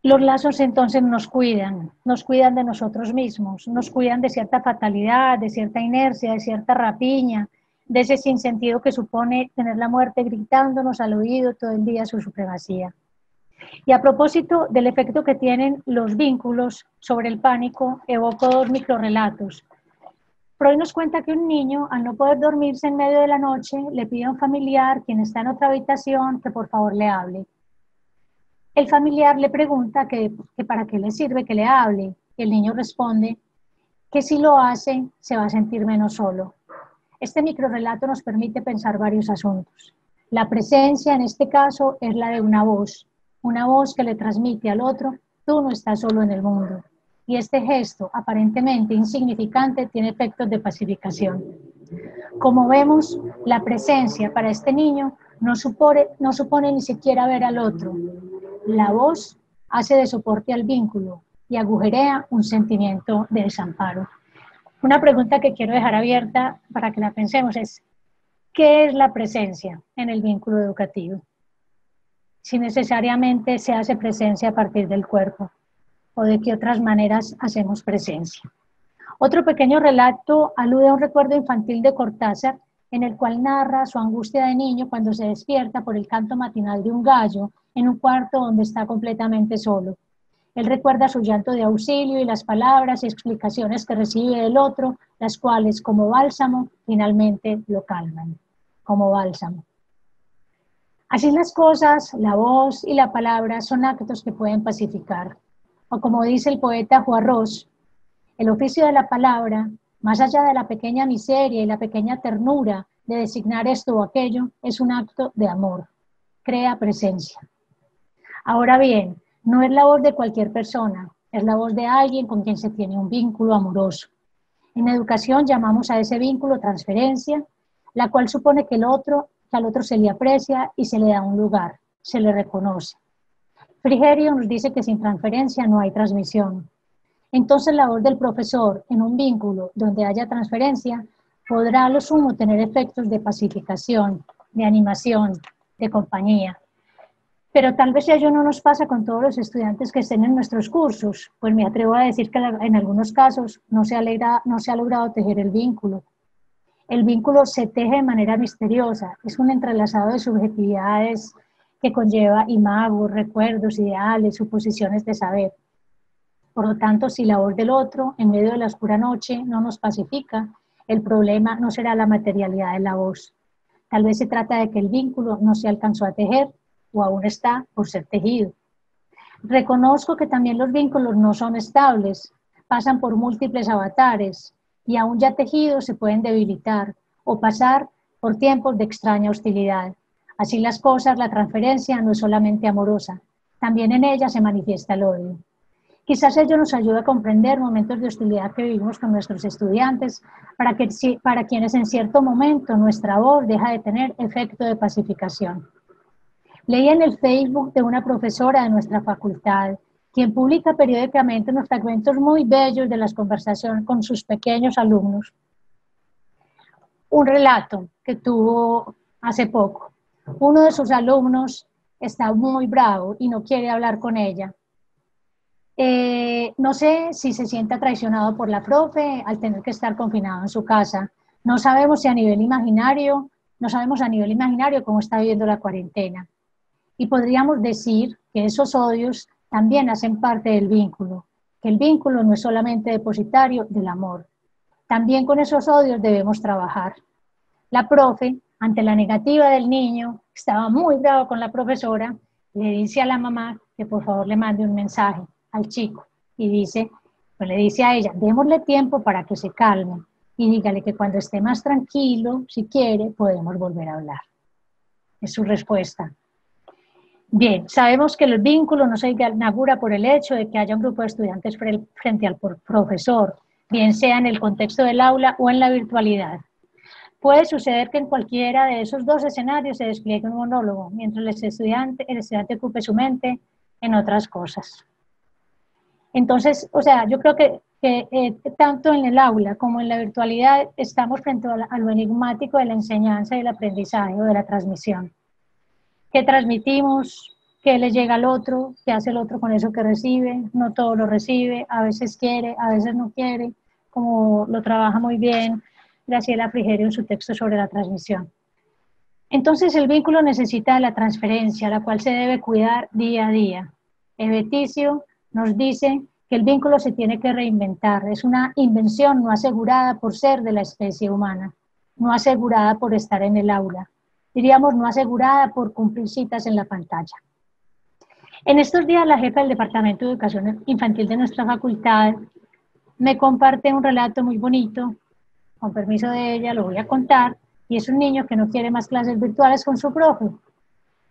Los lazos entonces nos cuidan de nosotros mismos, nos cuidan de cierta fatalidad, de cierta inercia, de cierta rapiña, de ese sinsentido que supone tener la muerte gritándonos al oído todo el día su supremacía. Y a propósito del efecto que tienen los vínculos sobre el pánico, evoco 2 microrrelatos. Freud nos cuenta que un niño, al no poder dormirse en medio de la noche, le pide a un familiar, quien está en otra habitación, que por favor le hable. El familiar le pregunta que para qué le sirve que le hable. Y el niño responde que si lo hace, se va a sentir menos solo. Este microrrelato nos permite pensar varios asuntos. La presencia, en este caso, es la de una voz que le transmite al otro, tú no estás solo en el mundo. Y este gesto, aparentemente insignificante, tiene efectos de pacificación. Como vemos, la presencia para este niño no supone ni siquiera ver al otro. La voz hace de soporte al vínculo y agujerea un sentimiento de desamparo. Una pregunta que quiero dejar abierta para que la pensemos es, ¿qué es la presencia en el vínculo educativo? Si necesariamente se hace presencia a partir del cuerpo, o de qué otras maneras hacemos presencia. Otro pequeño relato alude a un recuerdo infantil de Cortázar, en el cual narra su angustia de niño cuando se despierta por el canto matinal de un gallo en un cuarto donde está completamente solo. Él recuerda su llanto de auxilio y las palabras y explicaciones que recibe del otro, las cuales, como bálsamo, finalmente lo calman, como bálsamo. Así las cosas, la voz y la palabra son actos que pueden pacificar. O como dice el poeta Juan Ros, el oficio de la palabra, más allá de la pequeña miseria y la pequeña ternura de designar esto o aquello, es un acto de amor. Crea presencia. Ahora bien, no es la voz de cualquier persona, es la voz de alguien con quien se tiene un vínculo amoroso. En educación llamamos a ese vínculo transferencia, la cual supone que al otro se le aprecia y se le da un lugar, se le reconoce. Frigerio nos dice que sin transferencia no hay transmisión. Entonces la voz del profesor en un vínculo donde haya transferencia podrá a lo sumo tener efectos de pacificación, de animación, de compañía. Pero tal vez ello no nos pasa con todos los estudiantes que estén en nuestros cursos, pues me atrevo a decir que en algunos casos no se ha logrado tejer el vínculo. El vínculo se teje de manera misteriosa, es un entrelazado de subjetividades que conlleva imagos, recuerdos, ideales, suposiciones de saber. Por lo tanto, si la voz del otro, en medio de la oscura noche, no nos pacifica, el problema no será la materialidad de la voz. Tal vez se trata de que el vínculo no se alcanzó a tejer o aún está por ser tejido. Reconozco que también los vínculos no son estables, pasan por múltiples avatares y aún ya tejidos se pueden debilitar o pasar por tiempos de extraña hostilidad. Así las cosas, la transferencia no es solamente amorosa, también en ella se manifiesta el odio. Quizás ello nos ayude a comprender momentos de hostilidad que vivimos con nuestros estudiantes, para quienes en cierto momento nuestra voz deja de tener efecto de pacificación. Leí en el Facebook de una profesora de nuestra facultad, quien publica periódicamente unos fragmentos muy bellos de las conversaciones con sus pequeños alumnos. Un relato que tuvo hace poco. Uno de sus alumnos está muy bravo y no quiere hablar con ella. No sé si se sienta traicionado por la profe al tener que estar confinado en su casa. No sabemos a nivel imaginario cómo está viviendo la cuarentena. Y podríamos decir que esos odios también hacen parte del vínculo, que el vínculo no es solamente depositario del amor. También con esos odios debemos trabajar. La profe, ante la negativa del niño, estaba muy bravo con la profesora, le dice a la mamá que por favor le mande un mensaje al chico y le dice a ella, démosle tiempo para que se calme y dígale que cuando esté más tranquilo, si quiere, podemos volver a hablar. Es su respuesta. Bien, sabemos que el vínculo no se inaugura por el hecho de que haya un grupo de estudiantes frente al profesor, bien sea en el contexto del aula o en la virtualidad. Puede suceder que en cualquiera de esos dos escenarios se despliegue un monólogo, mientras el estudiante ocupe su mente en otras cosas. Entonces, yo creo que tanto en el aula como en la virtualidad estamos frente a lo enigmático de la enseñanza y el aprendizaje o de la transmisión. ¿Qué transmitimos? ¿Qué le llega al otro? ¿Qué hace el otro con eso que recibe? No todo lo recibe, a veces quiere, a veces no quiere, como lo trabaja muy bien Graciela Frigerio en su texto sobre la transmisión. Entonces el vínculo necesita de la transferencia, la cual se debe cuidar día a día. Eveticio nos dice que el vínculo se tiene que reinventar, es una invención no asegurada por ser de la especie humana, no asegurada por estar en el aula, diríamos no asegurada por cumplir citas en la pantalla. En estos días la jefa del Departamento de Educación Infantil de nuestra facultad me comparte un relato muy bonito, con permiso de ella lo voy a contar, y es un niño que no quiere más clases virtuales con su profe.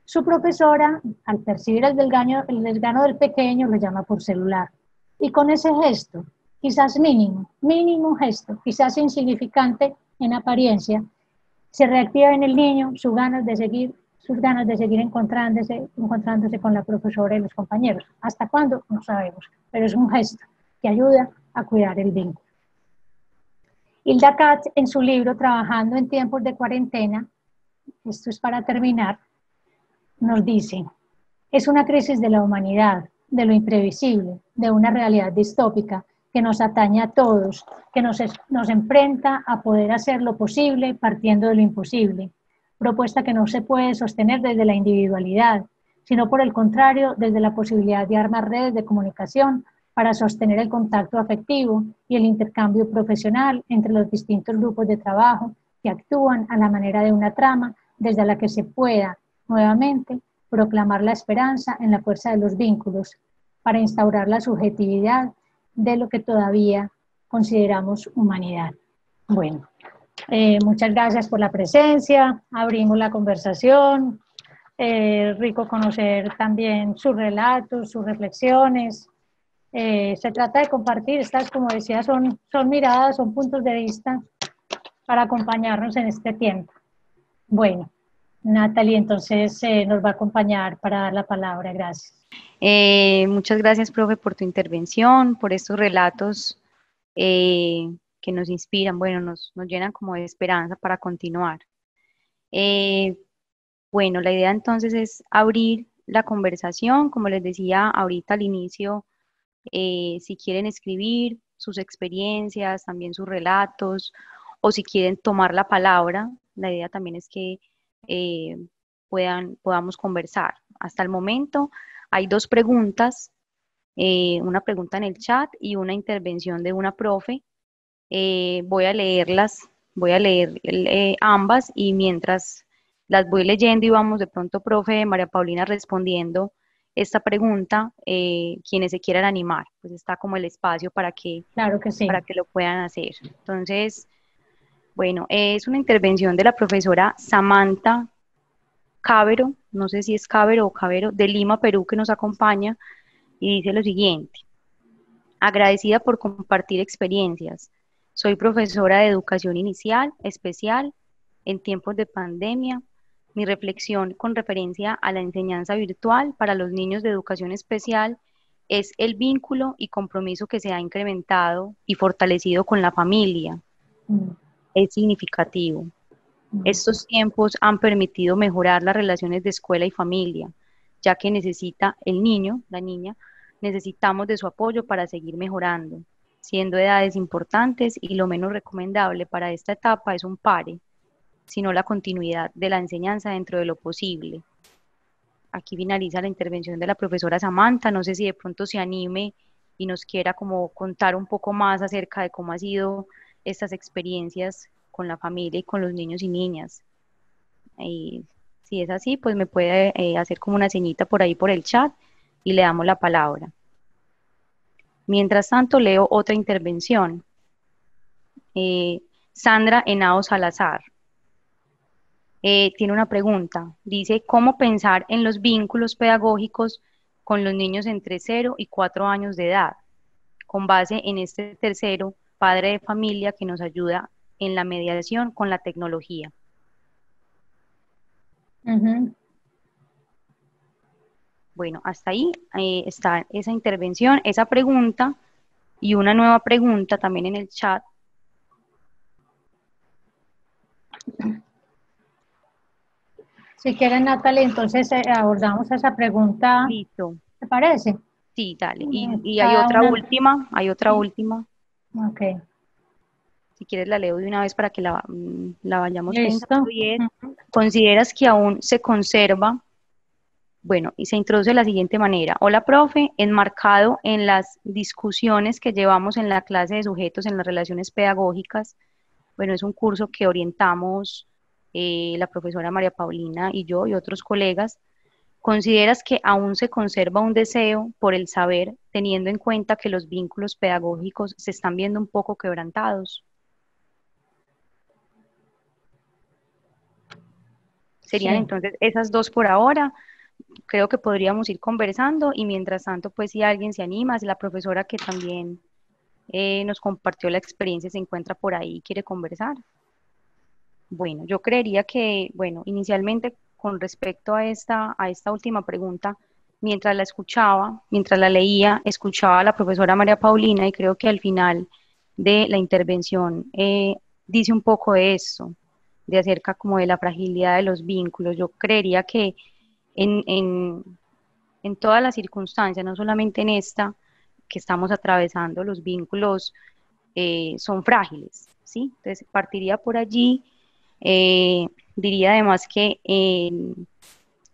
Su profesora, al percibir el desgano del pequeño, lo llama por celular. Y con ese gesto, quizás mínimo gesto, quizás insignificante en apariencia, se reactiva en el niño sus ganas de seguir encontrándose con la profesora y los compañeros. ¿Hasta cuándo? No sabemos, pero es un gesto que ayuda a cuidar el vínculo. Hilda Katz, en su libro Trabajando en tiempos de cuarentena, esto es para terminar, nos dice, es una crisis de la humanidad, de lo imprevisible, de una realidad distópica que nos atañe a todos, que nos enfrenta a poder hacer lo posible partiendo de lo imposible, propuesta que no se puede sostener desde la individualidad, sino por el contrario, desde la posibilidad de armar redes de comunicación para sostener el contacto afectivo y el intercambio profesional entre los distintos grupos de trabajo que actúan a la manera de una trama desde la que se pueda, nuevamente, proclamar la esperanza en la fuerza de los vínculos para instaurar la subjetividad de lo que todavía consideramos humanidad. Bueno, muchas gracias por la presencia, abrimos la conversación, rico conocer también sus relatos, sus reflexiones. Se trata de compartir, estas, como decía, son miradas, son puntos de vista para acompañarnos en este tiempo. Bueno, Natalie, entonces nos va a acompañar para dar la palabra. Gracias. Muchas gracias, profe, por tu intervención, por estos relatos que nos inspiran, bueno, nos llenan como de esperanza para continuar. Bueno, la idea entonces es abrir la conversación, como les decía ahorita al inicio, si quieren escribir sus experiencias, también sus relatos, o si quieren tomar la palabra, la idea también es que podamos conversar. Hasta el momento hay dos preguntas, una pregunta en el chat y una intervención de una profe. Voy a leerlas, voy a leer ambas y mientras las voy leyendo y vamos de pronto, profe María Paulina, respondiendo esta pregunta, quienes se quieran animar, pues está como el espacio Claro que sí. para que lo puedan hacer. Entonces, bueno, es una intervención de la profesora Samantha Cavero, no sé si es Cavero o Cavero, de Lima, Perú, que nos acompaña, y dice lo siguiente: agradecida por compartir experiencias. Soy profesora de educación inicial, especial, en tiempos de pandemia. Mi reflexión con referencia a la enseñanza virtual para los niños de educación especial es el vínculo y compromiso que se ha incrementado y fortalecido con la familia. Es significativo. Estos tiempos han permitido mejorar las relaciones de escuela y familia, ya que necesita el niño, la niña, necesitamos de su apoyo para seguir mejorando, siendo edades importantes y lo menos recomendable para esta etapa es un pare, sino la continuidad de la enseñanza dentro de lo posible. Aquí finaliza la intervención de la profesora Samantha, no sé si de pronto se anime y nos quiera como contar un poco más acerca de cómo ha sido estas experiencias con la familia y con los niños y niñas. Y si es así, pues me puede hacer como una señita por ahí por el chat y le damos la palabra. Mientras tanto, leo otra intervención. Sandra Henao Salazar tiene una pregunta. Dice, ¿cómo pensar en los vínculos pedagógicos con los niños entre 0 y 4 años de edad? Con base en este tercero, padre de familia que nos ayuda en la mediación con la tecnología. Bueno, hasta ahí está esa intervención, esa pregunta y una nueva pregunta también en el chat. Si quieren, Natalie, entonces abordamos esa pregunta. Listo. ¿Te parece? Sí, dale. Y hay otra última. Ok. Si quieres la leo de una vez para que la vayamos Listo. pensando. Y es, ¿consideras que aún se conserva? Bueno, y se introduce de la siguiente manera. Hola, profe, enmarcado en las discusiones que llevamos en la clase de sujetos en las relaciones pedagógicas. Bueno, es un curso que orientamos la profesora María Paulina y yo y otros colegas. ¿Consideras que aún se conserva un deseo por el saber, teniendo en cuenta que los vínculos pedagógicos se están viendo un poco quebrantados? Serían entonces esas dos por ahora. Creo que podríamos ir conversando y mientras tanto, pues si alguien se anima, si la profesora que también nos compartió la experiencia se encuentra por ahí y quiere conversar. Bueno, yo creería que, bueno, inicialmente con respecto a esta última pregunta, mientras la escuchaba, mientras la leía, escuchaba a la profesora María Paulina y creo que al final de la intervención dice un poco de esto, de acerca como de la fragilidad de los vínculos. Yo creería que en todas las circunstancias, no solamente en esta que estamos atravesando, los vínculos son frágiles, ¿sí? Entonces partiría por allí. Diría además que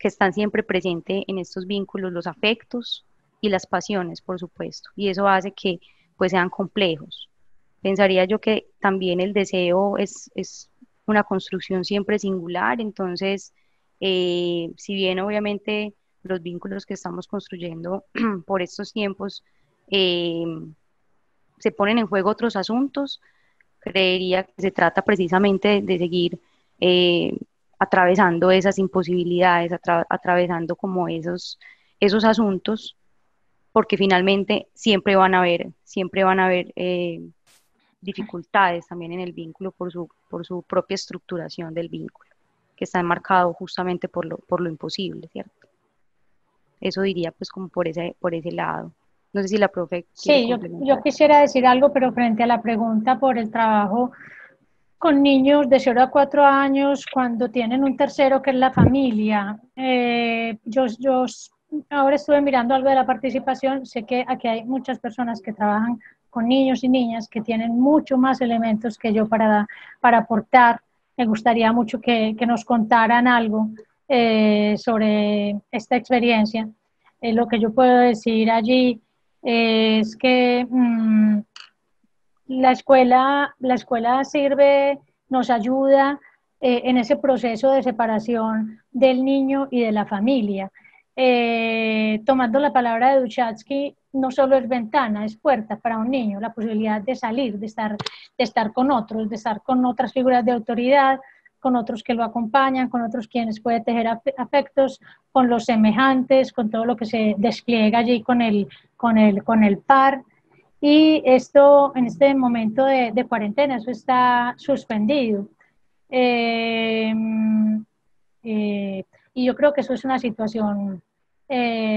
que están siempre presentes en estos vínculos, los afectos y las pasiones, por supuesto, y eso hace que pues sean complejos. Pensaría yo que también el deseo es una construcción siempre singular, entonces, si bien obviamente los vínculos que estamos construyendo por estos tiempos eh, se ponen en juego otros asuntos, creería que se trata precisamente de seguir eh, atravesando esas imposibilidades, atravesando como esos asuntos, porque finalmente siempre van a haber dificultades también en el vínculo por su propia estructuración del vínculo, que está enmarcado justamente por lo imposible, ¿cierto? Eso diría pues como por ese lado. No sé si la profe quiere Sí, yo complementar. quisiera decir algo, pero frente a la pregunta por el trabajo con niños de 0 a 4 años, cuando tienen un tercero que es la familia. Yo ahora estuve mirando algo de la participación, sé que aquí hay muchas personas que trabajan con niños y niñas que tienen mucho más elementos que yo para aportar. Me gustaría mucho que nos contaran algo sobre esta experiencia. Lo que yo puedo decir allí es que la escuela sirve, nos ayuda en ese proceso de separación del niño y de la familia. Tomando la palabra de Duchatsky, no solo es ventana, es puerta para un niño, la posibilidad de salir, de estar con otros, de estar con otras figuras de autoridad, con otros que lo acompañan, con otros quienes puede tejer afectos, con los semejantes, con todo lo que se despliega allí con el par. Y esto, en este momento de cuarentena, eso está suspendido. Eh, y yo creo que eso es una situación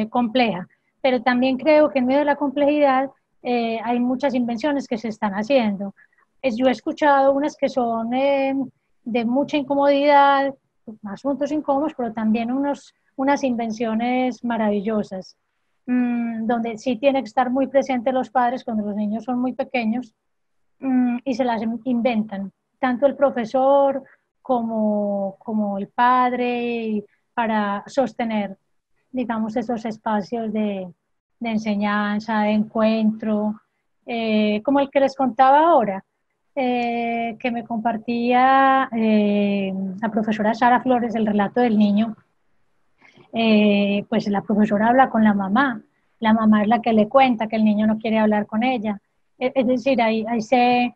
compleja. Pero también creo que en medio de la complejidad hay muchas invenciones que se están haciendo. Yo he escuchado unas que son de mucha incomodidad, asuntos incómodos, pero también unas invenciones maravillosas, donde sí tienen que estar muy presentes los padres cuando los niños son muy pequeños, y se las inventan, tanto el profesor como el padre, para sostener, digamos, esos espacios de enseñanza, de encuentro, como el que les contaba ahora, que me compartía la profesora Sara Flores, el relato del niño. Pues la profesora habla con la mamá es la que le cuenta que el niño no quiere hablar con ella. Es decir, ahí se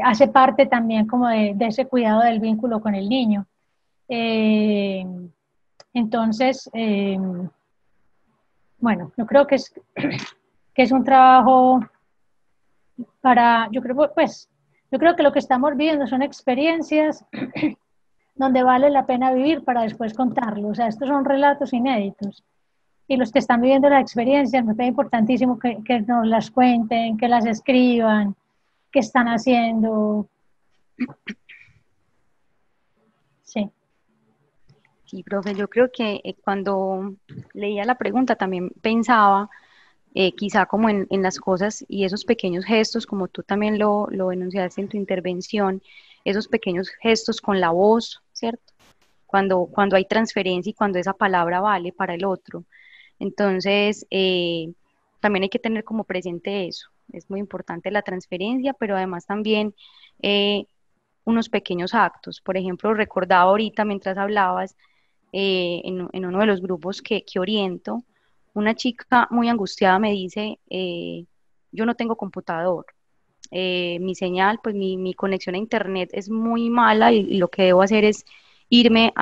hace parte también como de ese cuidado del vínculo con el niño. Eh, entonces, bueno, yo creo que es un trabajo yo creo que lo que estamos viviendo son experiencias donde vale la pena vivir para después contarlo. O sea, estos son relatos inéditos. Y los que están viviendo la experiencia, me parece importantísimo que nos las cuenten, que las escriban, qué están haciendo. Sí. Sí, profe, yo creo que cuando leía la pregunta también pensaba quizá como en las cosas y esos pequeños gestos, como tú también lo enunciaste en tu intervención, esos pequeños gestos con la voz, ¿cierto? Cuando hay transferencia y cuando esa palabra vale para el otro. Entonces, también hay que tener como presente eso. Es muy importante la transferencia, pero además también eh, unos pequeños actos. Por ejemplo, recordaba ahorita mientras hablabas en uno de los grupos que oriento, una chica muy angustiada me dice, yo no tengo computador, mi señal, pues mi conexión a internet es muy mala y lo que debo hacer es irme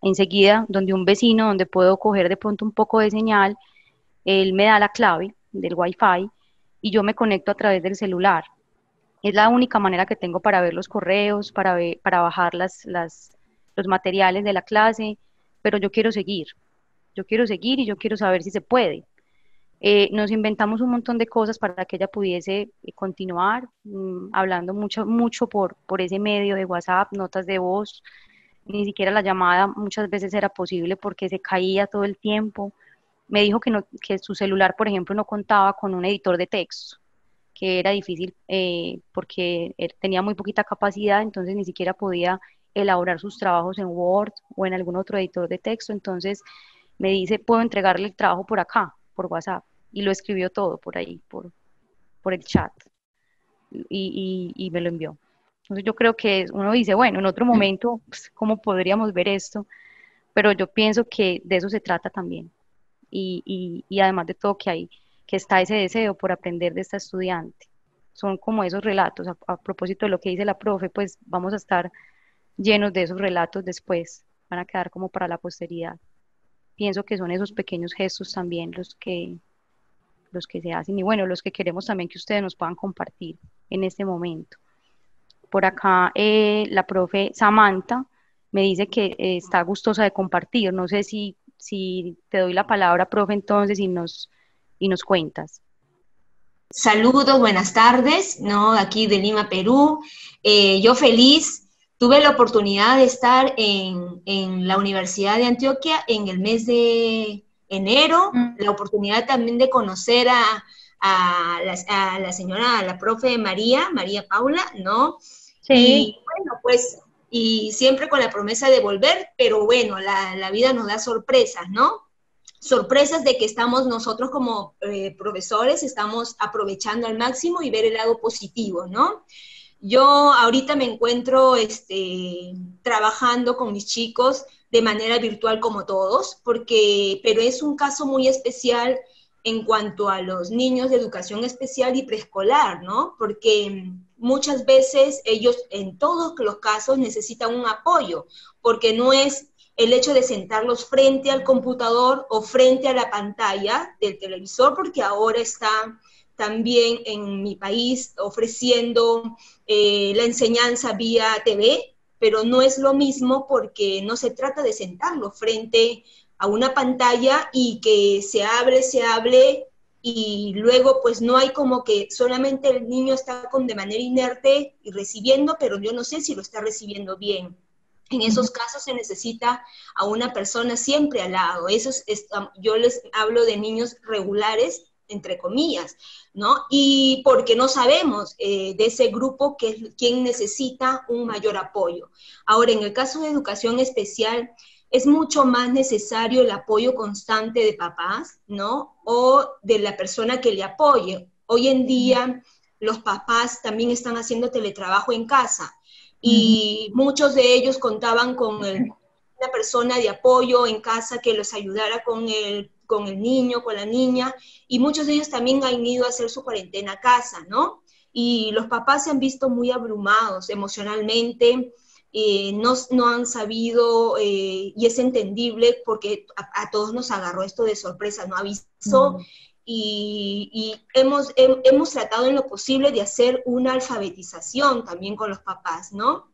enseguida donde un vecino, donde puedo coger de pronto un poco de señal, él me da la clave del wifi y yo me conecto a través del celular. Es la única manera que tengo para ver los correos, para bajar los materiales de la clase, pero yo quiero seguir y yo quiero saber si se puede. Nos inventamos un montón de cosas para que ella pudiese continuar hablando mucho, mucho por ese medio de WhatsApp, notas de voz, ni siquiera la llamada muchas veces era posible porque se caía todo el tiempo. Me dijo que, no, que su celular, por ejemplo, no contaba con un editor de texto, que era difícil porque él tenía muy poquita capacidad, entonces ni siquiera podía elaborar sus trabajos en Word o en algún otro editor de texto. Entonces me dice, puedo entregarle el trabajo por acá, por WhatsApp, y lo escribió todo por ahí, por el chat, y me lo envió. Entonces yo creo que uno dice, bueno, en otro momento, pues, ¿cómo podríamos ver esto? Pero yo pienso que de eso se trata también. Y además de todo que está ese deseo por aprender de esta estudiante. Son como esos relatos. A propósito de lo que dice la profe, pues vamos a estar llenos de esos relatos después. Van a quedar como para la posteridad. Pienso que son esos pequeños gestos también los que se hacen y bueno, los que queremos también que ustedes nos puedan compartir en este momento. Por acá la profe Samantha me dice que está gustosa de compartir. No sé si te doy la palabra, profe, entonces y nos cuentas. Saludos, buenas tardes, ¿no? Aquí de Lima, Perú. Yo feliz, tuve la oportunidad de estar en la Universidad de Antioquia en el mes de enero, la oportunidad también de conocer a la señora, a la profe María Paula, ¿no? Sí. Y bueno, pues, y siempre con la promesa de volver, pero bueno, la vida nos da sorpresas, ¿no? Sorpresas de que estamos nosotros como profesores, estamos aprovechando al máximo y ver el lado positivo, ¿no? Yo ahorita me encuentro trabajando con mis chicos de manera virtual como todos, pero es un caso muy especial en cuanto a los niños de educación especial y preescolar, ¿no? Porque muchas veces ellos en todos los casos necesitan un apoyo, porque no es el hecho de sentarlos frente al computador o frente a la pantalla del televisor, porque ahora está también en mi país ofreciendo la enseñanza vía TV, pero no es lo mismo porque no se trata de sentarlos frente a una pantalla y que se hable y luego pues no hay como que solamente el niño está de manera inerte y recibiendo, pero yo no sé si lo está recibiendo bien. En esos casos se necesita a una persona siempre al lado. Yo les hablo de niños regulares, entre comillas, ¿no? Y porque no sabemos de ese grupo quién necesita un mayor apoyo. Ahora, en el caso de educación especial, es mucho más necesario el apoyo constante de papás, ¿no? O de la persona que le apoye. Hoy en día, los papás también están haciendo teletrabajo en casa y muchos de ellos contaban con una persona de apoyo en casa que los ayudara con el niño, con la niña, y muchos de ellos también han ido a hacer su cuarentena a casa, ¿no? Y los papás se han visto muy abrumados emocionalmente, no han sabido, y es entendible porque a todos nos agarró esto de sorpresa, no avisó, y hemos tratado en lo posible de hacer una alfabetización también con los papás, ¿no?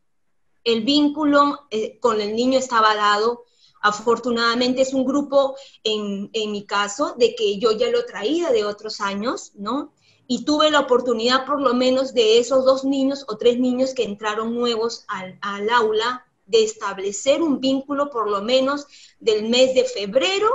El vínculo con el niño estaba dado. Afortunadamente es un grupo, en mi caso, de que yo ya lo traía de otros años, ¿no? Y tuve la oportunidad por lo menos de esos 2 niños o 3 niños que entraron nuevos al aula, de establecer un vínculo por lo menos del mes de febrero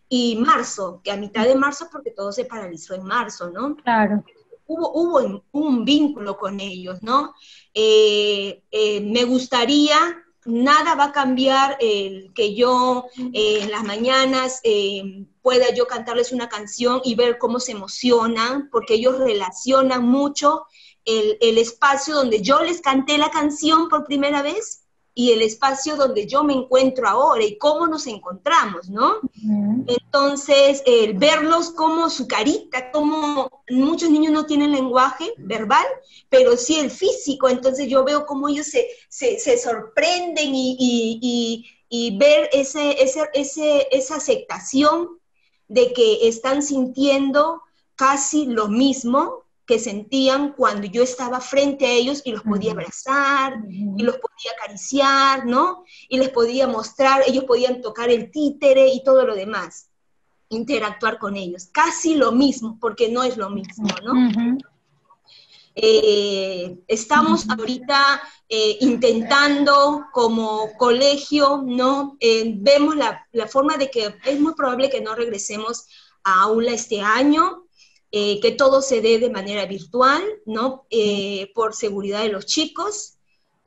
y marzo, que a mitad de marzo, porque todo se paralizó en marzo, ¿no? Claro. Hubo un vínculo con ellos, ¿no? Me gustaría, nada va a cambiar el que yo en las mañanas pueda yo cantarles una canción y ver cómo se emocionan, porque ellos relacionan mucho el espacio donde yo les canté la canción por primera vez y el espacio donde yo me encuentro ahora y cómo nos encontramos, ¿no? Entonces, verlos como su carita, como muchos niños no tienen lenguaje verbal, pero sí el físico, entonces yo veo cómo ellos se sorprenden y ver esa aceptación de que están sintiendo casi lo mismo que sentían cuando yo estaba frente a ellos y los podía abrazar, y los podía acariciar, ¿no? Y les podía mostrar, ellos podían tocar el títere y todo lo demás, interactuar con ellos. Casi lo mismo, porque no es lo mismo, ¿no? Estamos ahorita intentando como colegio, ¿no? Vemos la forma de que es muy probable que no regresemos a aula este año, que todo se dé de manera virtual, ¿no? Por seguridad de los chicos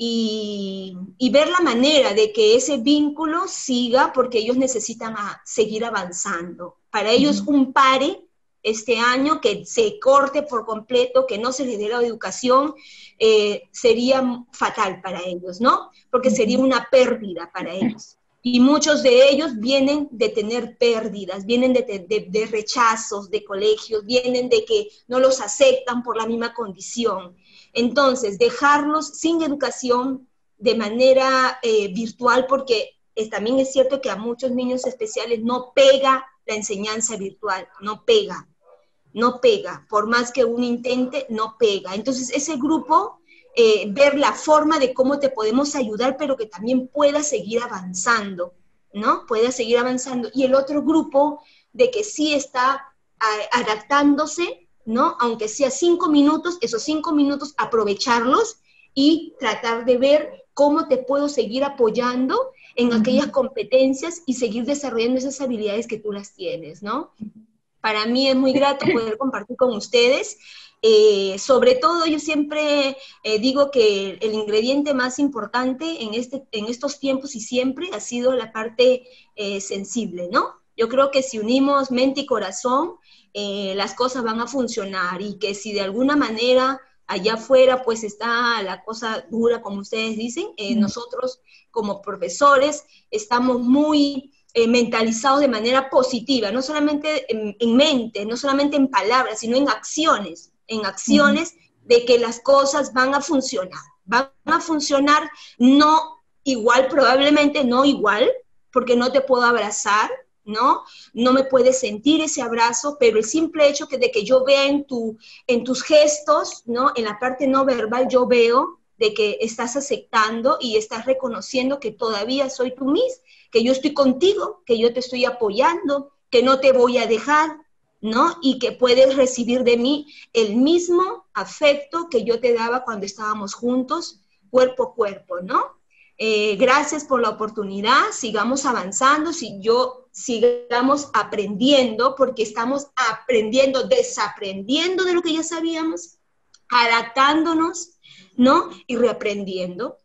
y ver la manera de que ese vínculo siga, porque ellos necesitan seguir avanzando. Para ellos un pare este año, que se corte por completo, que no se les dé la educación, sería fatal para ellos, ¿no? Porque sería una pérdida para ellos. Y muchos de ellos vienen de tener pérdidas, vienen de rechazos de colegios, vienen de que no los aceptan por la misma condición. Entonces, dejarlos sin educación de manera virtual, porque también es cierto que a muchos niños especiales no pega la enseñanza virtual, no pega, por más que uno intente, no pega. Entonces, ese grupo, ver la forma de cómo te podemos ayudar, pero que también pueda seguir avanzando, ¿no? Pueda seguir avanzando. Y el otro grupo de que sí está adaptándose, ¿no? Aunque sea 5 minutos, esos 5 minutos aprovecharlos y tratar de ver cómo te puedo seguir apoyando en aquellas competencias y seguir desarrollando esas habilidades que tú las tienes, ¿no? Para mí es muy grato poder compartir con ustedes. Sobre todo, yo siempre digo que el ingrediente más importante en estos tiempos y siempre ha sido la parte sensible, ¿no? Yo creo que si unimos mente y corazón, las cosas van a funcionar, y que si de alguna manera allá afuera pues está la cosa dura, como ustedes dicen, nosotros como profesores estamos muy mentalizados de manera positiva, no solamente en mente, no solamente en palabras, sino en acciones de que las cosas van a funcionar, no igual, probablemente no igual, porque no te puedo abrazar, ¿no? No me puedes sentir ese abrazo, pero el simple hecho de que yo vea en tus gestos, ¿no? En la parte no verbal, yo veo de que estás aceptando y estás reconociendo que todavía soy tú mismo, que yo estoy contigo, que yo te estoy apoyando, que no te voy a dejar, ¿no? Y que puedes recibir de mí el mismo afecto que yo te daba cuando estábamos juntos, cuerpo a cuerpo, ¿no? Gracias por la oportunidad, sigamos avanzando, sigamos aprendiendo, porque estamos aprendiendo, desaprendiendo de lo que ya sabíamos, adaptándonos, ¿no? Y reaprendiendo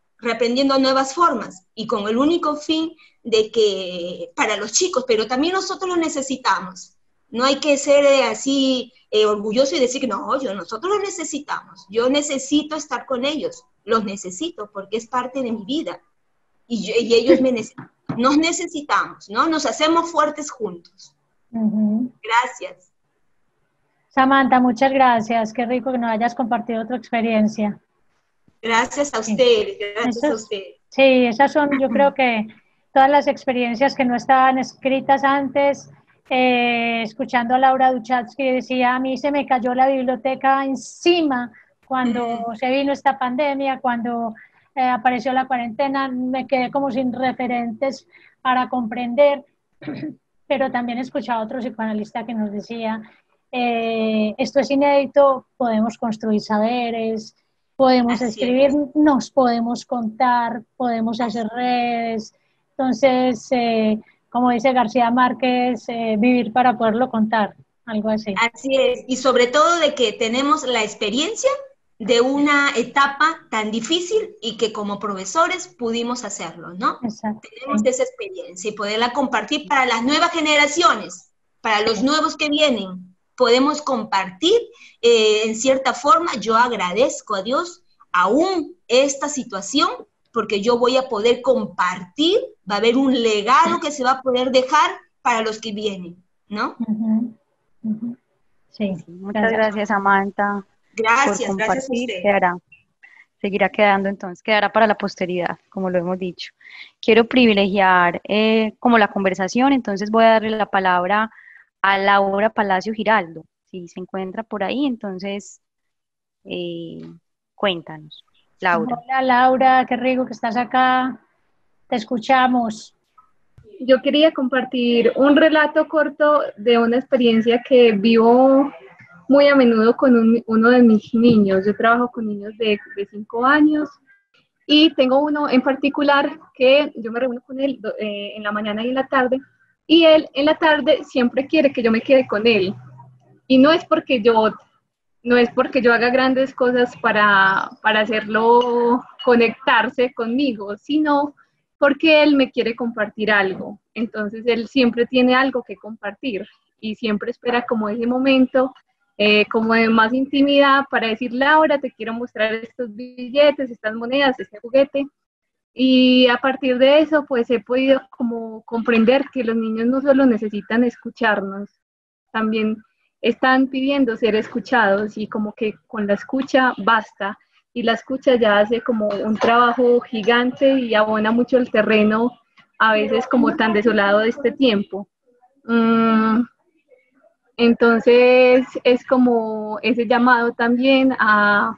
nuevas formas, y con el único fin de que, para los chicos, pero también nosotros lo necesitamos. No hay que ser así orgulloso y decir que no, nosotros los necesitamos. Yo necesito estar con ellos, los necesito porque es parte de mi vida. Y ellos nos necesitamos, ¿no? Nos hacemos fuertes juntos. Gracias. Samantha, muchas gracias. Qué rico que nos hayas compartido tu experiencia. Gracias a ustedes, gracias a ustedes. Sí, esas son, yo creo que todas las experiencias que no estaban escritas antes. Escuchando a Laura Duchatsky, decía, a mí se me cayó la biblioteca encima cuando se vino esta pandemia, cuando apareció la cuarentena, me quedé como sin referentes para comprender, pero también he escuchado a otro psicoanalista que nos decía, esto es inédito, podemos construir saberes, podemos escribir, nos podemos contar, podemos hacer redes, entonces, como dice García Márquez, vivir para poderlo contar, algo así. Así es, y sobre todo de que tenemos la experiencia de una etapa tan difícil y que como profesores pudimos hacerlo, ¿no? Exacto. Tenemos esa experiencia y poderla compartir para las nuevas generaciones, para los nuevos que vienen. Podemos compartir, en cierta forma, yo agradezco a Dios aún esta situación, porque yo voy a poder compartir, va a haber un legado que se va a poder dejar para los que vienen, ¿no? Sí. Muchas gracias, Samantha. Gracias, por gracias a compartir. usted. Seguirá quedando entonces, quedará para la posteridad, como lo hemos dicho. Quiero privilegiar como la conversación, entonces voy a darle la palabra a Laura Palacio Giraldo. Si se encuentra por ahí, entonces cuéntanos. Laura. Hola Laura, qué rico que estás acá, te escuchamos. Yo quería compartir un relato corto de una experiencia que vivo muy a menudo con uno de mis niños. Yo trabajo con niños de 5 años y tengo uno en particular que yo me reúno con él en la mañana y en la tarde, y él en la tarde siempre quiere que yo me quede con él. Y no es porque yo no es porque yo haga grandes cosas para hacerlo conectarse conmigo, sino porque él me quiere compartir algo. Entonces él siempre tiene algo que compartir y siempre espera como ese momento, como de más intimidad para decir, Laura, te quiero mostrar estos billetes, estas monedas, este juguete. Y a partir de eso, pues he podido como comprender que los niños no solo necesitan escucharnos, también están pidiendo ser escuchados y como que con la escucha basta. Y la escucha ya hace como un trabajo gigante y abona mucho el terreno, a veces como tan desolado de este tiempo. Entonces es como ese llamado también a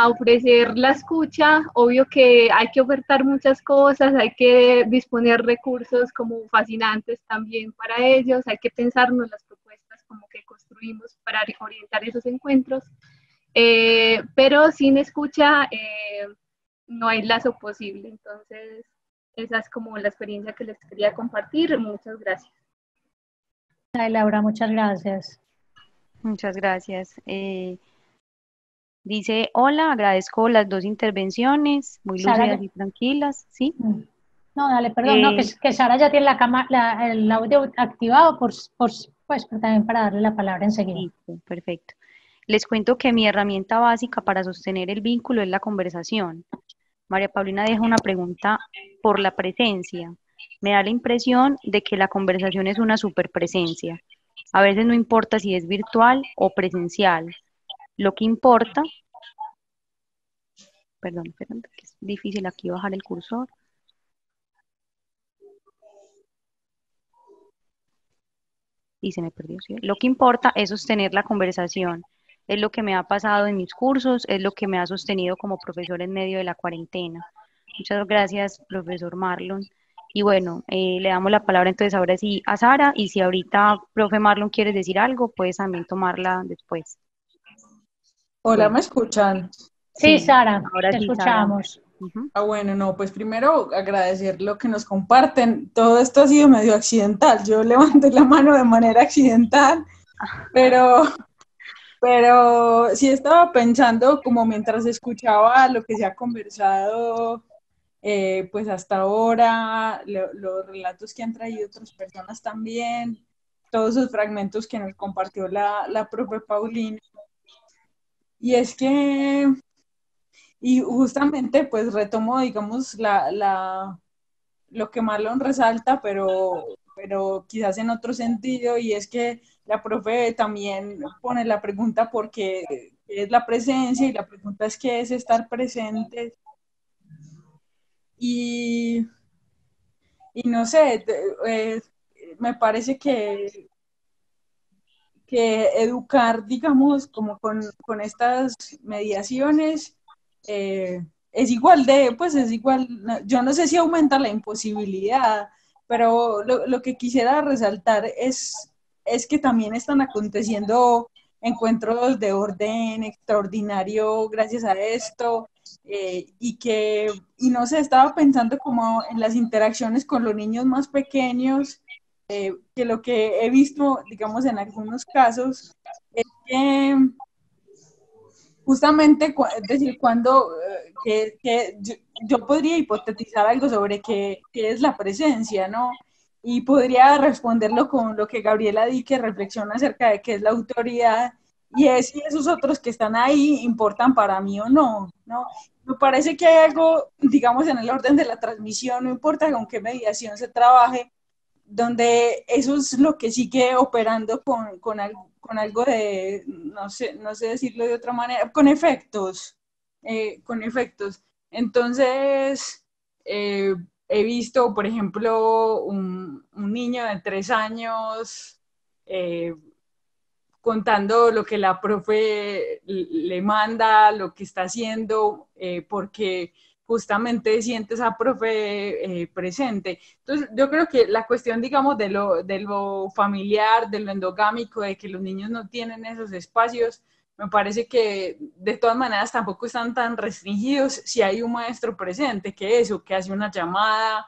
ofrecer la escucha. Obvio que hay que ofertar muchas cosas, hay que disponer recursos como fascinantes también para ellos, hay que pensarnos las propuestas como que construimos para orientar esos encuentros, pero sin escucha no hay lazo posible. Entonces esa es como la experiencia que les quería compartir. Muchas gracias. Ay, Laura, muchas gracias. Muchas gracias. Dice, hola, agradezco las dos intervenciones, muy Sara, lúcidas y tranquilas, ¿sí? no, dale, perdón, no, que Sara ya tiene el audio activado pues también para darle la palabra enseguida. Listo, perfecto. Les cuento que mi herramienta básica para sostener el vínculo es la conversación. María Paulina deja una pregunta por la presencia. Me da la impresión de que la conversación es una superpresencia. A veces no importa si es virtual o presencial. Lo que importa, perdón, que es difícil aquí bajar el cursor. Y se me perdió, ¿sí? Lo que importa es sostener la conversación. Es lo que me ha pasado en mis cursos, es lo que me ha sostenido como profesor en medio de la cuarentena. Muchas gracias, profesor Marlon. Y bueno, le damos la palabra entonces ahora sí a Sara, y si ahorita, profe Marlon, quieres decir algo, puedes también tomarla después. Hola, Bueno, ¿me escuchan? Sí, Sara, ahora te sí, Sara. escuchamos. Bueno, no, pues primero agradecer lo que nos comparten. Todo esto ha sido medio accidental. Yo levanté la mano de manera accidental, pero sí estaba pensando como mientras escuchaba lo que se ha conversado, pues hasta ahora, los relatos que han traído otras personas también, todos esos fragmentos que nos compartió la profe Paulina. Y es que... Y justamente, pues retomo, digamos, lo que Marlon resalta, pero quizás en otro sentido, y es que la profe también pone la pregunta porque es la presencia, y la pregunta es qué es estar presente. Y no sé, me parece que educar, digamos, como con estas mediaciones, es igual pues es igual, yo no sé si aumenta la imposibilidad, pero lo que quisiera resaltar es que también están aconteciendo encuentros de orden extraordinario gracias a esto, y no sé, estaba pensando como en las interacciones con los niños más pequeños, que lo que he visto, digamos, en algunos casos, es que justamente, es decir, cuando yo podría hipotetizar algo sobre qué es la presencia, ¿no? Y podría responderlo con lo que Gabriela Dique reflexiona acerca de qué es la autoridad, y es si esos otros que están ahí importan para mí o no, ¿no? Me parece que hay algo, digamos, en el orden de la transmisión, no importa con qué mediación se trabaje, donde eso es lo que sigue operando con algo de, no sé decirlo de otra manera, con efectos, con efectos. Entonces, he visto, por ejemplo, un niño de 3 años contando lo que la profe le manda, lo que está haciendo, porque justamente siente esa profe presente. Entonces, yo creo que la cuestión, digamos, de lo familiar, de lo endogámico, de que los niños no tienen esos espacios, me parece que de todas maneras tampoco están tan restringidos si hay un maestro presente, que hace una llamada,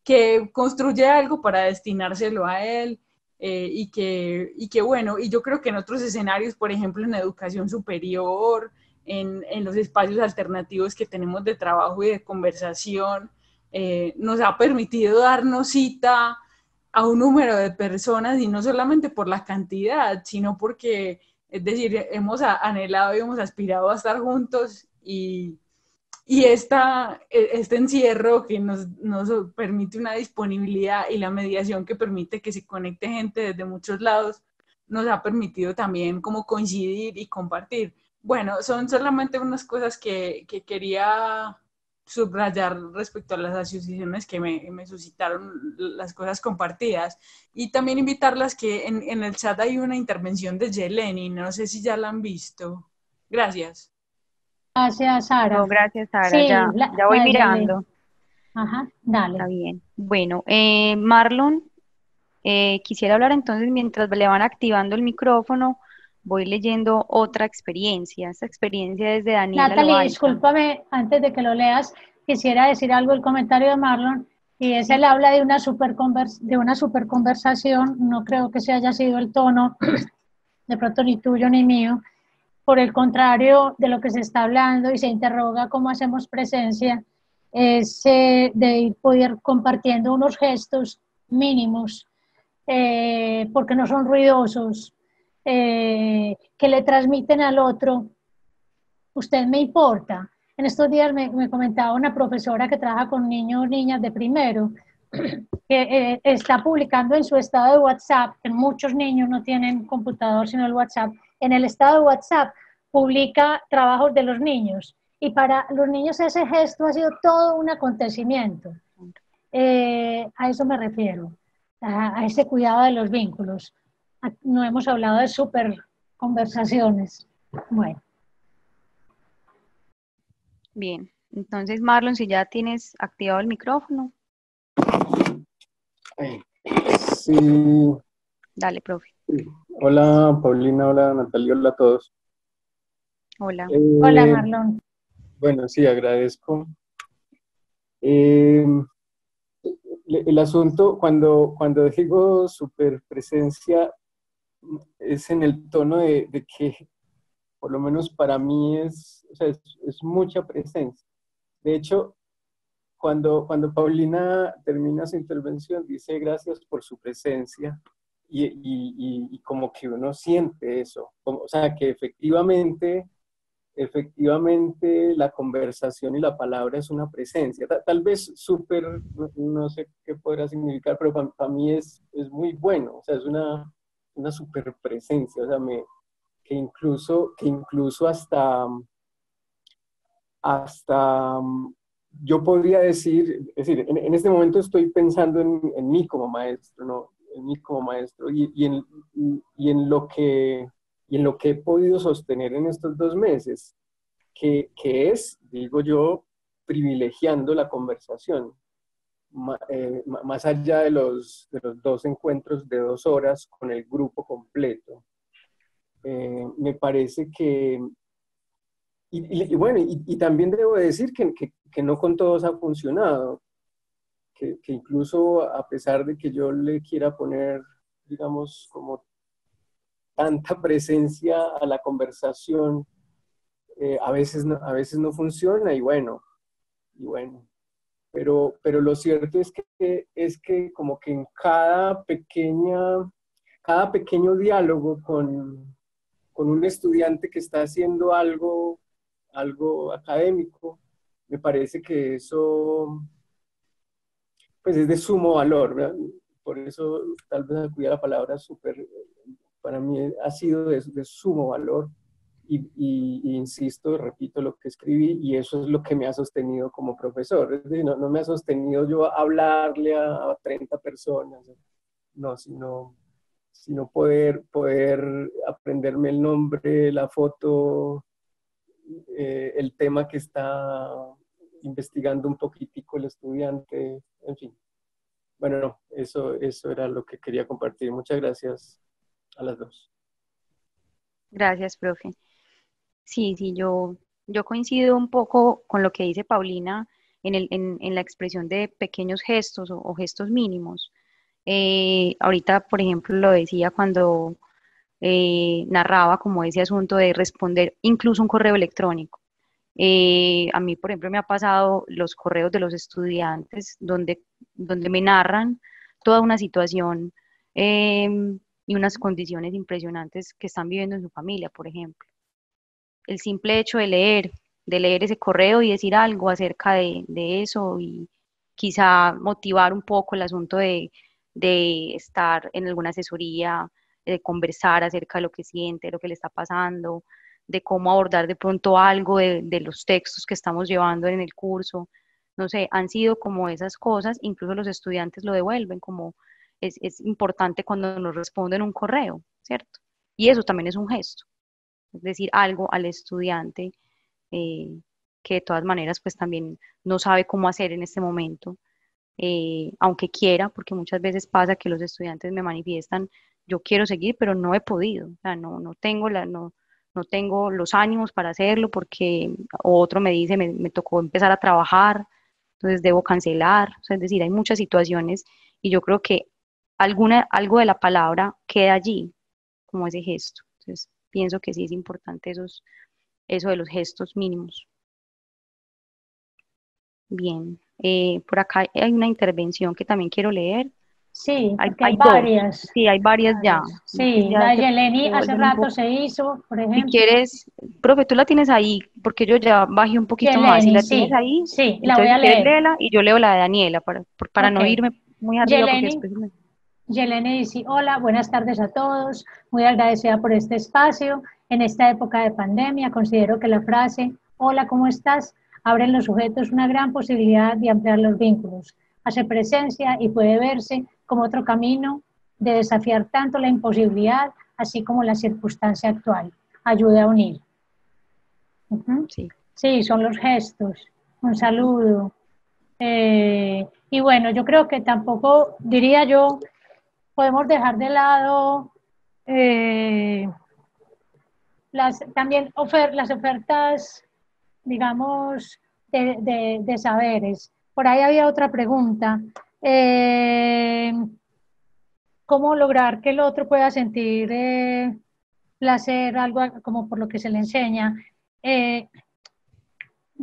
que construye algo para destinárselo a él. y que bueno, y yo creo que en otros escenarios, por ejemplo, en educación superior, en los espacios alternativos que tenemos de trabajo y de conversación, nos ha permitido darnos cita a un número de personas y no solamente por la cantidad, sino porque, es decir, hemos anhelado y hemos aspirado a estar juntos y este encierro que nos permite una disponibilidad y la mediación que permite que se conecte gente desde muchos lados, nos ha permitido también como coincidir y compartir. Bueno, son solamente unas cosas que quería subrayar respecto a las asociaciones que me suscitaron las cosas compartidas. Y también invitarlas que en el chat hay una intervención de Yeleni, no sé si ya la han visto. Gracias. Gracias, No, Sara. gracias, Sara, Sí, ya voy la de Yelén. mirando. Ajá, Está dale. bien. Bueno, Marlon, quisiera hablar entonces mientras le van activando el micrófono, voy leyendo otra experiencia. Esta experiencia es de Daniela Natalie, Loaiza. discúlpame, antes de que lo leas, quisiera decir algo, el comentario de Marlon, y es, Sí. él habla de una super conversación, no creo que se haya sido el tono, de pronto ni tuyo ni mío, por el contrario de lo que se está hablando y se interroga cómo hacemos presencia, es de ir poder compartiendo unos gestos mínimos, porque no son ruidosos, que le transmiten al otro, usted me importa. En estos días me comentaba una profesora que trabaja con niños, niñas de primero, que está publicando en su estado de WhatsApp, que muchos niños no tienen computador sino el WhatsApp, en el estado de WhatsApp publica trabajos de los niños. Y para los niños ese gesto ha sido todo un acontecimiento. A eso me refiero, a ese cuidado de los vínculos. No hemos hablado de súper conversaciones. Bueno. Bien, entonces Marlon, si ya tienes activado el micrófono, Sí. dale, profe. Hola Paulina, hola Natalia, hola a todos. Hola. Hola Marlon. Bueno, sí, agradezco. El asunto, cuando digo superpresencia, es en el tono de que, por lo menos para mí, o sea, es mucha presencia. De hecho, cuando Paulina termina su intervención, dice gracias por su presencia y como que uno siente eso, o sea, que efectivamente la conversación y la palabra es una presencia. Tal vez súper, no sé qué podrá significar, pero para mí es muy bueno, o sea, es una súper presencia, o sea, que incluso hasta yo podría decir, es decir, en este momento estoy pensando en mí como maestro, ¿no? En mí como maestro y en lo que he podido sostener en estos 2 meses, que es, digo yo, privilegiando la conversación, más allá de los 2 encuentros de 2 horas con el grupo completo. Me parece que, y bueno, y también debo decir que no con todos ha funcionado, que incluso a pesar de que yo le quiera poner, digamos, como tanta presencia a la conversación, a veces no funciona y bueno, pero lo cierto es que como que en cada pequeño diálogo con un estudiante que está haciendo algo académico, me parece que eso pues es de sumo valor, ¿verdad? Por eso tal vez cuidar la palabra súper, para mí ha sido de sumo valor y insisto, repito lo que escribí y eso es lo que me ha sostenido como profesor. Es decir, no me ha sostenido yo hablarle a 30 personas, no, sino poder aprenderme el nombre, la foto, el tema que está investigando un poquitico el estudiante, en fin. Bueno, no, eso era lo que quería compartir. Muchas gracias a las dos. Gracias, profe. Sí, yo coincido un poco con lo que dice Paulina en la expresión de pequeños gestos o gestos mínimos. Ahorita, por ejemplo, lo decía cuando narraba como ese asunto de responder incluso un correo electrónico. A mí, por ejemplo, me ha pasado los correos de los estudiantes donde me narran toda una situación y unas condiciones impresionantes que están viviendo en su familia, por ejemplo. El simple hecho de leer ese correo y decir algo acerca de eso y quizá motivar un poco el asunto de estar en alguna asesoría, de conversar acerca de lo que siente, de lo que le está pasando, de cómo abordar de pronto algo de los textos que estamos llevando en el curso. No sé, han sido como esas cosas, incluso los estudiantes lo devuelven, como es importante cuando nos responden un correo, ¿cierto? Y eso también es un gesto, es decir, algo al estudiante eh, que de todas maneras pues también no sabe cómo hacer en este momento, aunque quiera, porque muchas veces pasa que los estudiantes me manifiestan, yo quiero seguir, pero no he podido, o sea, no tengo no tengo los ánimos para hacerlo porque o otro me dice, me tocó empezar a trabajar, entonces debo cancelar, o sea, es decir, hay muchas situaciones y yo creo que algo de la palabra queda allí, como ese gesto. Entonces, pienso que sí es importante eso de los gestos mínimos. Bien, por acá hay una intervención que también quiero leer. Sí, porque hay Hay dos, varias. sí, hay varias ya. Entonces Sí, ya la de Yeleni se hace vuelven un rato poco. se hizo, por Si ejemplo. quieres, profe, tú la tienes ahí, porque yo ya bajé un poquito más. Si Yeleni, la tienes sí, ahí, sí, la voy entonces a si quieres leer. léela y yo leo la de Daniela para Ok. no irme muy arriba porque Yeleni, después Yeleni dice, hola, buenas tardes a todos. Muy agradecida por este espacio. En esta época de pandemia, considero que la frase, hola, ¿cómo estás?, abre en los sujetos una gran posibilidad de ampliar los vínculos. Hace presencia y puede verse como otro camino de desafiar tanto la imposibilidad, así como la circunstancia actual. Ayuda a unir. sí. Sí, son los gestos. Un saludo. Y bueno, yo creo que tampoco, diría yo, podemos dejar de lado eh, también las ofertas, digamos, de saberes. Por ahí había otra pregunta. ¿Cómo lograr que el otro pueda sentir placer, algo como por lo que se le enseña? Eh,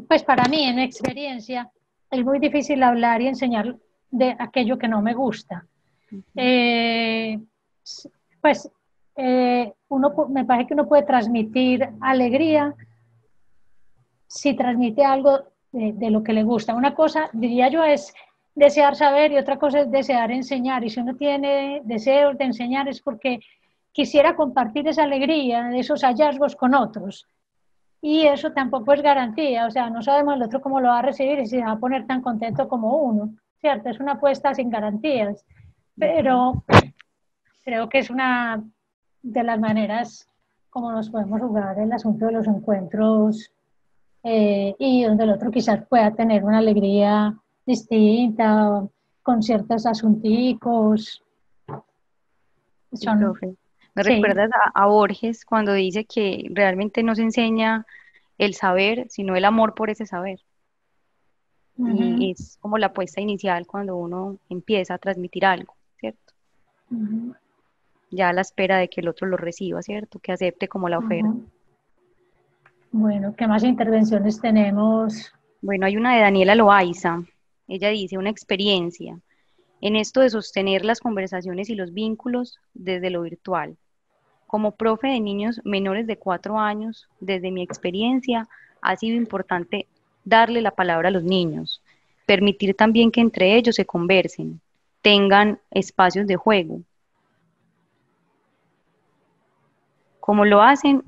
pues para mí, en experiencia, es muy difícil hablar y enseñar de aquello que no me gusta. Pues me parece que uno puede transmitir alegría si transmite algo de lo que le gusta. Una cosa, diría yo, es desear saber y otra cosa es desear enseñar. Y si uno tiene deseos de enseñar es porque quisiera compartir esa alegría, de esos hallazgos con otros. Y eso tampoco es garantía, o sea, no sabemos el otro cómo lo va a recibir y si se va a poner tan contento como uno, ¿cierto? Es una apuesta sin garantías, pero creo que es una de las maneras como nos podemos jugar el asunto de los encuentros y donde el otro quizás pueda tener una alegría distinta con ciertos asunticos. Sí, Son, profe. Me sí, recuerdas a Borges cuando dice que realmente no se enseña el saber, sino el amor por ese saber. Y uh-huh, es como la apuesta inicial cuando uno empieza a transmitir algo, ¿cierto? uh-huh, Ya a la espera de que el otro lo reciba, ¿cierto? Que acepte como la oferta. uh-huh. Bueno, ¿qué más intervenciones tenemos? Bueno, hay una de Daniela Loaiza. Ella dice, una experiencia en esto de sostener las conversaciones y los vínculos desde lo virtual. Como profe de niños menores de 4 años, desde mi experiencia, ha sido importante darle la palabra a los niños, permitir también que entre ellos se conversen, tengan espacios de juego. ¿Cómo lo hacen?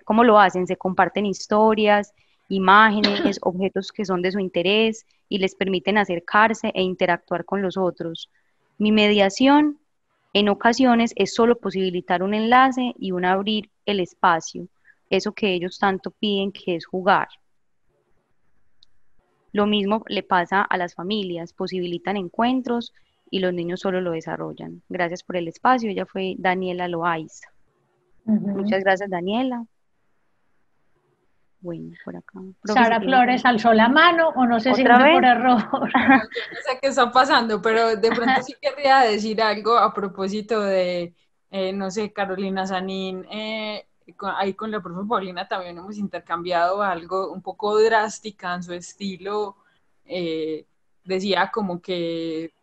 ¿Cómo lo hacen? Se comparten historias, imágenes, objetos que son de su interés y les permiten acercarse e interactuar con los otros. Mi mediación en ocasiones es solo posibilitar un enlace y un abrir el espacio, eso que ellos tanto piden que es jugar. Lo mismo le pasa a las familias, posibilitan encuentros y los niños solo lo desarrollan. Gracias por el espacio, ella fue Daniela Loaiza. Uh-huh. Muchas gracias, Daniela. Bueno, por acá. Sara Flores alzó la mano, o no sé si ¿Otra fue vez? por error. Yo no sé qué está pasando, pero de pronto sí querría decir algo a propósito de, no sé, Carolina Sanín, ahí con la profe Paulina también hemos intercambiado algo un poco drástica en su estilo, decía como que,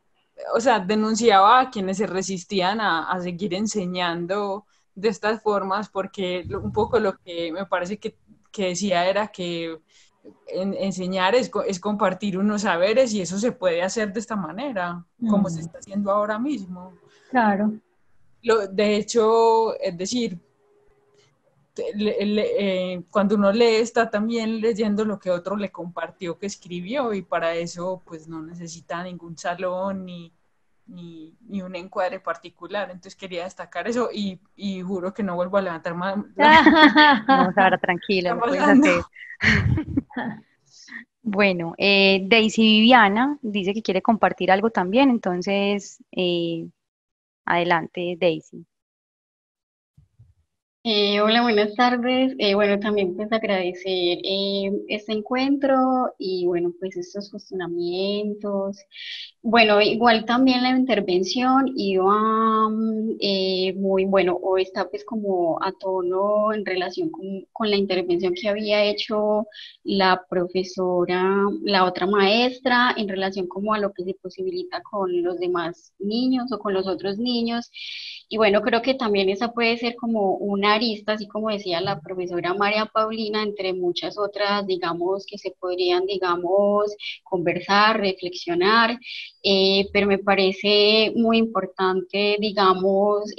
o sea, denunciaba a quienes se resistían a seguir enseñando de estas formas, porque un poco lo que me parece que decía era que enseñar es compartir unos saberes y eso se puede hacer de esta manera, como se está haciendo ahora mismo. Claro. De hecho, es decir, cuando uno lee está también leyendo lo que otro le compartió que escribió y para eso pues no necesita ningún salón ni un encuadre particular. Entonces quería destacar eso y juro que no vuelvo a levantar más. No, Sara, tranquila, lo puedes hacer. Bueno, Daisy Viviana dice que quiere compartir algo también, entonces adelante, Daisy. Hola, buenas tardes. Bueno, también pues agradecer este encuentro y bueno, pues estos cuestionamientos. Bueno, igual también la intervención iba muy bueno, o está pues como a tono en relación con la intervención que había hecho la profesora, la otra maestra, en relación como a lo que se posibilita con los demás niños o con los otros niños. Y bueno, creo que también esa puede ser como una arista, así como decía la profesora María Paulina, entre muchas otras, digamos, que se podrían, digamos, conversar, reflexionar, pero me parece muy importante, digamos,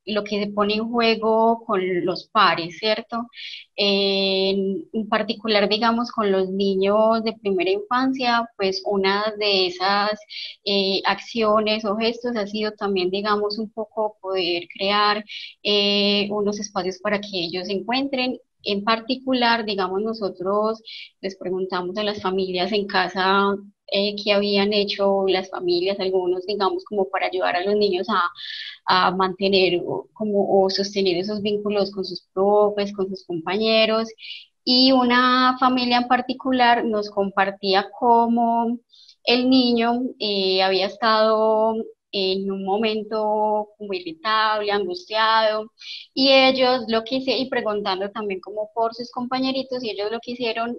lo que se pone en juego con los pares, ¿cierto? En particular, digamos, con los niños de primera infancia, pues una de esas acciones o gestos ha sido también, digamos, un poco poder crear unos espacios para que ellos se encuentren. En particular, digamos, nosotros les preguntamos a las familias en casa qué habían hecho las familias, algunos, digamos, como para ayudar a los niños a mantener como, o sostener esos vínculos con sus profes, con sus compañeros. Y una familia en particular nos compartía cómo el niño había estado en un momento como irritable, angustiado, y ellos lo que hicieron, y preguntando también como por sus compañeritos, y ellos lo que hicieron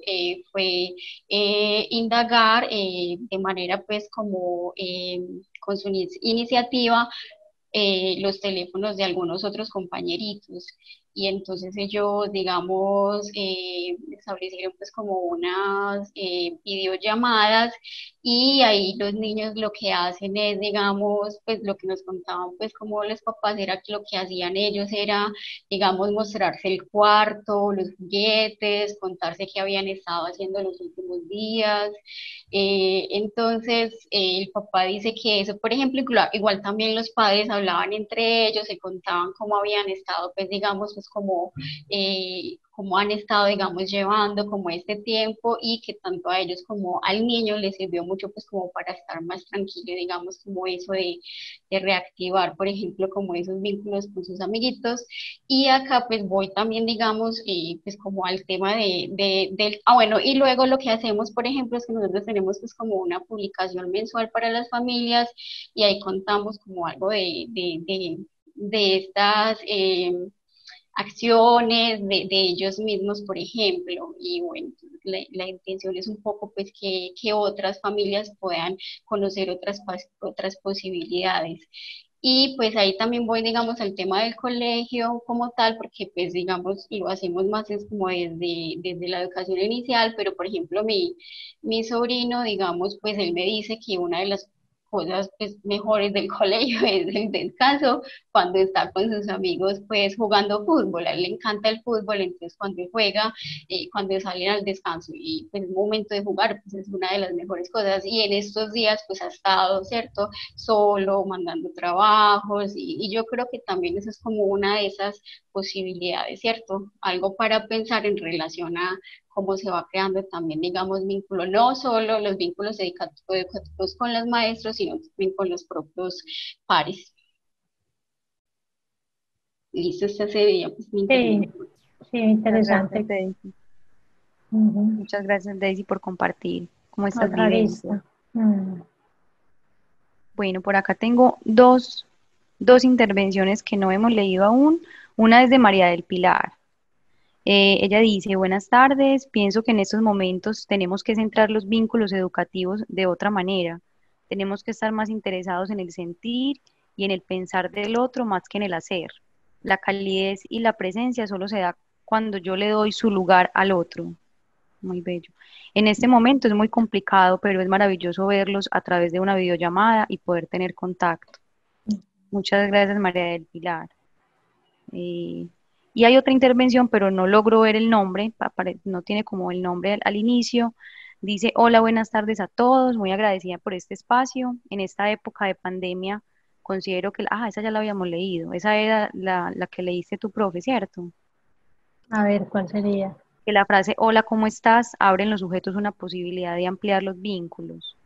fue indagar de manera pues como con su iniciativa los teléfonos de algunos otros compañeritos. Y entonces ellos, digamos, establecieron pues como unas videollamadas y ahí los niños lo que hacen es, digamos, pues lo que nos contaban pues como los papás era que lo que hacían ellos era, digamos, mostrarse el cuarto, los juguetes, contarse qué habían estado haciendo los últimos días. Entonces, el papá dice que eso, por ejemplo, igual también los padres hablaban entre ellos, se contaban cómo habían estado, pues digamos, pues como cómo han estado, digamos, llevando como este tiempo y que tanto a ellos como al niño les sirvió mucho, pues como para estar más tranquilo, digamos, como eso de reactivar, por ejemplo, como esos vínculos con sus amiguitos. Y acá pues voy también, digamos, pues como al tema bueno, y luego lo que hacemos, por ejemplo, es que nosotros tenemos pues como una publicación mensual para las familias y ahí contamos como algo de estas acciones de ellos mismos, por ejemplo, y bueno, la intención es un poco pues que otras familias puedan conocer otras posibilidades. Y pues ahí también voy, digamos, al tema del colegio como tal, porque pues digamos, lo hacemos más es como desde la educación inicial, pero por ejemplo mi sobrino, digamos, pues él me dice que una de las cosas pues, mejores del colegio es el descanso, cuando está con sus amigos pues jugando fútbol, a él le encanta el fútbol, entonces cuando él juega, cuando salen al descanso y pues es momento de jugar, pues es una de las mejores cosas y en estos días pues ha estado, ¿cierto? Solo, mandando trabajos y yo creo que también eso es como una de esas posibilidades, ¿cierto? Algo para pensar en relación a cómo se va creando también, digamos, vínculos, no solo los vínculos educativos con los maestros, sino también con los propios pares. Listo, esta sería pues mi intervención. Sí, Muchas gracias, interesante. Daisy. Ujú. Muchas gracias, Daisy, por compartir como estas Otra vivencias. arista. Mm. Bueno, por acá tengo dos intervenciones que no hemos leído aún. Una es de María del Pilar. Ella dice, buenas tardes, pienso que en estos momentos tenemos que centrar los vínculos educativos de otra manera. Tenemos que estar más interesados en el sentir y en el pensar del otro más que en el hacer. La calidez y la presencia solo se da cuando yo le doy su lugar al otro. Muy bello. En este momento es muy complicado, pero es maravilloso verlos a través de una videollamada y poder tener contacto. Muchas gracias, María del Pilar. Eh, y hay otra intervención, pero no logro ver el nombre, no tiene como el nombre al inicio. Dice, hola, buenas tardes a todos, muy agradecida por este espacio. En esta época de pandemia, considero que, esa ya la habíamos leído, esa era la que leíste tu profe, ¿cierto? A ver, ¿cuál sería? Que la frase, hola, ¿cómo estás?, abre en los sujetos una posibilidad de ampliar los vínculos.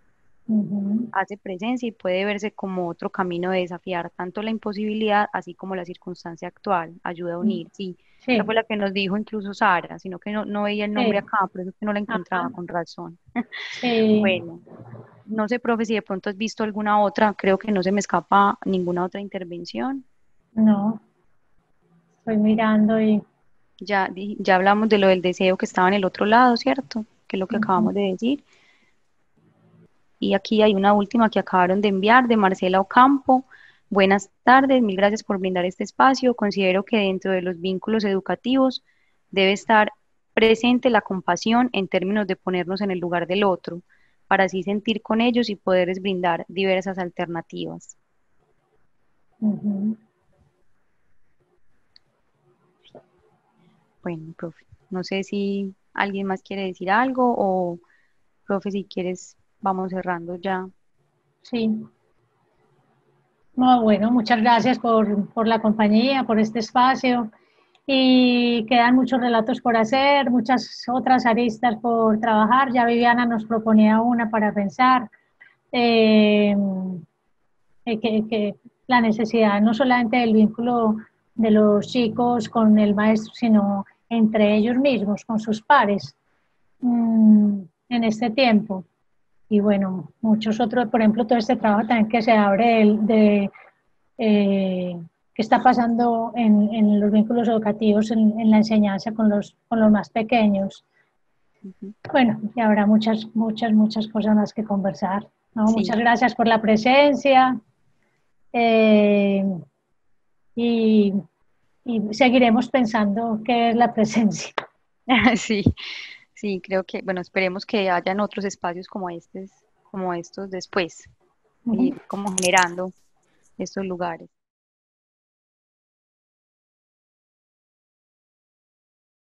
Ujú. Hace presencia y puede verse como otro camino de desafiar tanto la imposibilidad así como la circunstancia actual, ayuda a unir, sí, esa Sí, fue la que nos dijo incluso Sara, sino que no veía el nombre sí. acá, por eso es que no la encontraba Ajá. con razón. Sí, Bueno, no sé, profe, si de pronto has visto alguna otra, creo que no se me escapa ninguna otra intervención. no, estoy mirando y Ya hablamos de lo del deseo que estaba en el otro lado, ¿cierto? Que es lo que ujú. acabamos de decir. Y aquí hay una última que acabaron de enviar de Marcela Ocampo. Buenas tardes, mil gracias por brindar este espacio. Considero que dentro de los vínculos educativos debe estar presente la compasión en términos de ponernos en el lugar del otro, para así sentir con ellos y poderles brindar diversas alternativas. Ujú. Bueno, profe, no sé si alguien más quiere decir algo o, profe, si quieres, vamos cerrando ya. Sí. No, bueno, muchas gracias por la compañía, por este espacio. Y quedan muchos relatos por hacer, muchas otras aristas por trabajar. Ya Viviana nos proponía una para pensar, eh, que la necesidad no solamente del vínculo de los chicos con el maestro, sino entre ellos mismos, con sus pares, en este tiempo. Y bueno, muchos otros, por ejemplo, todo este trabajo también que se abre qué está pasando en los vínculos educativos, en la enseñanza con los más pequeños. Ujú. Bueno, y habrá muchas cosas más que conversar, ¿no? Sí, Muchas gracias por la presencia eh, y, y seguiremos pensando qué es la presencia. sí. Sí, creo que, bueno, esperemos que hayan otros espacios como estos después, Ujú. ir como generando estos lugares.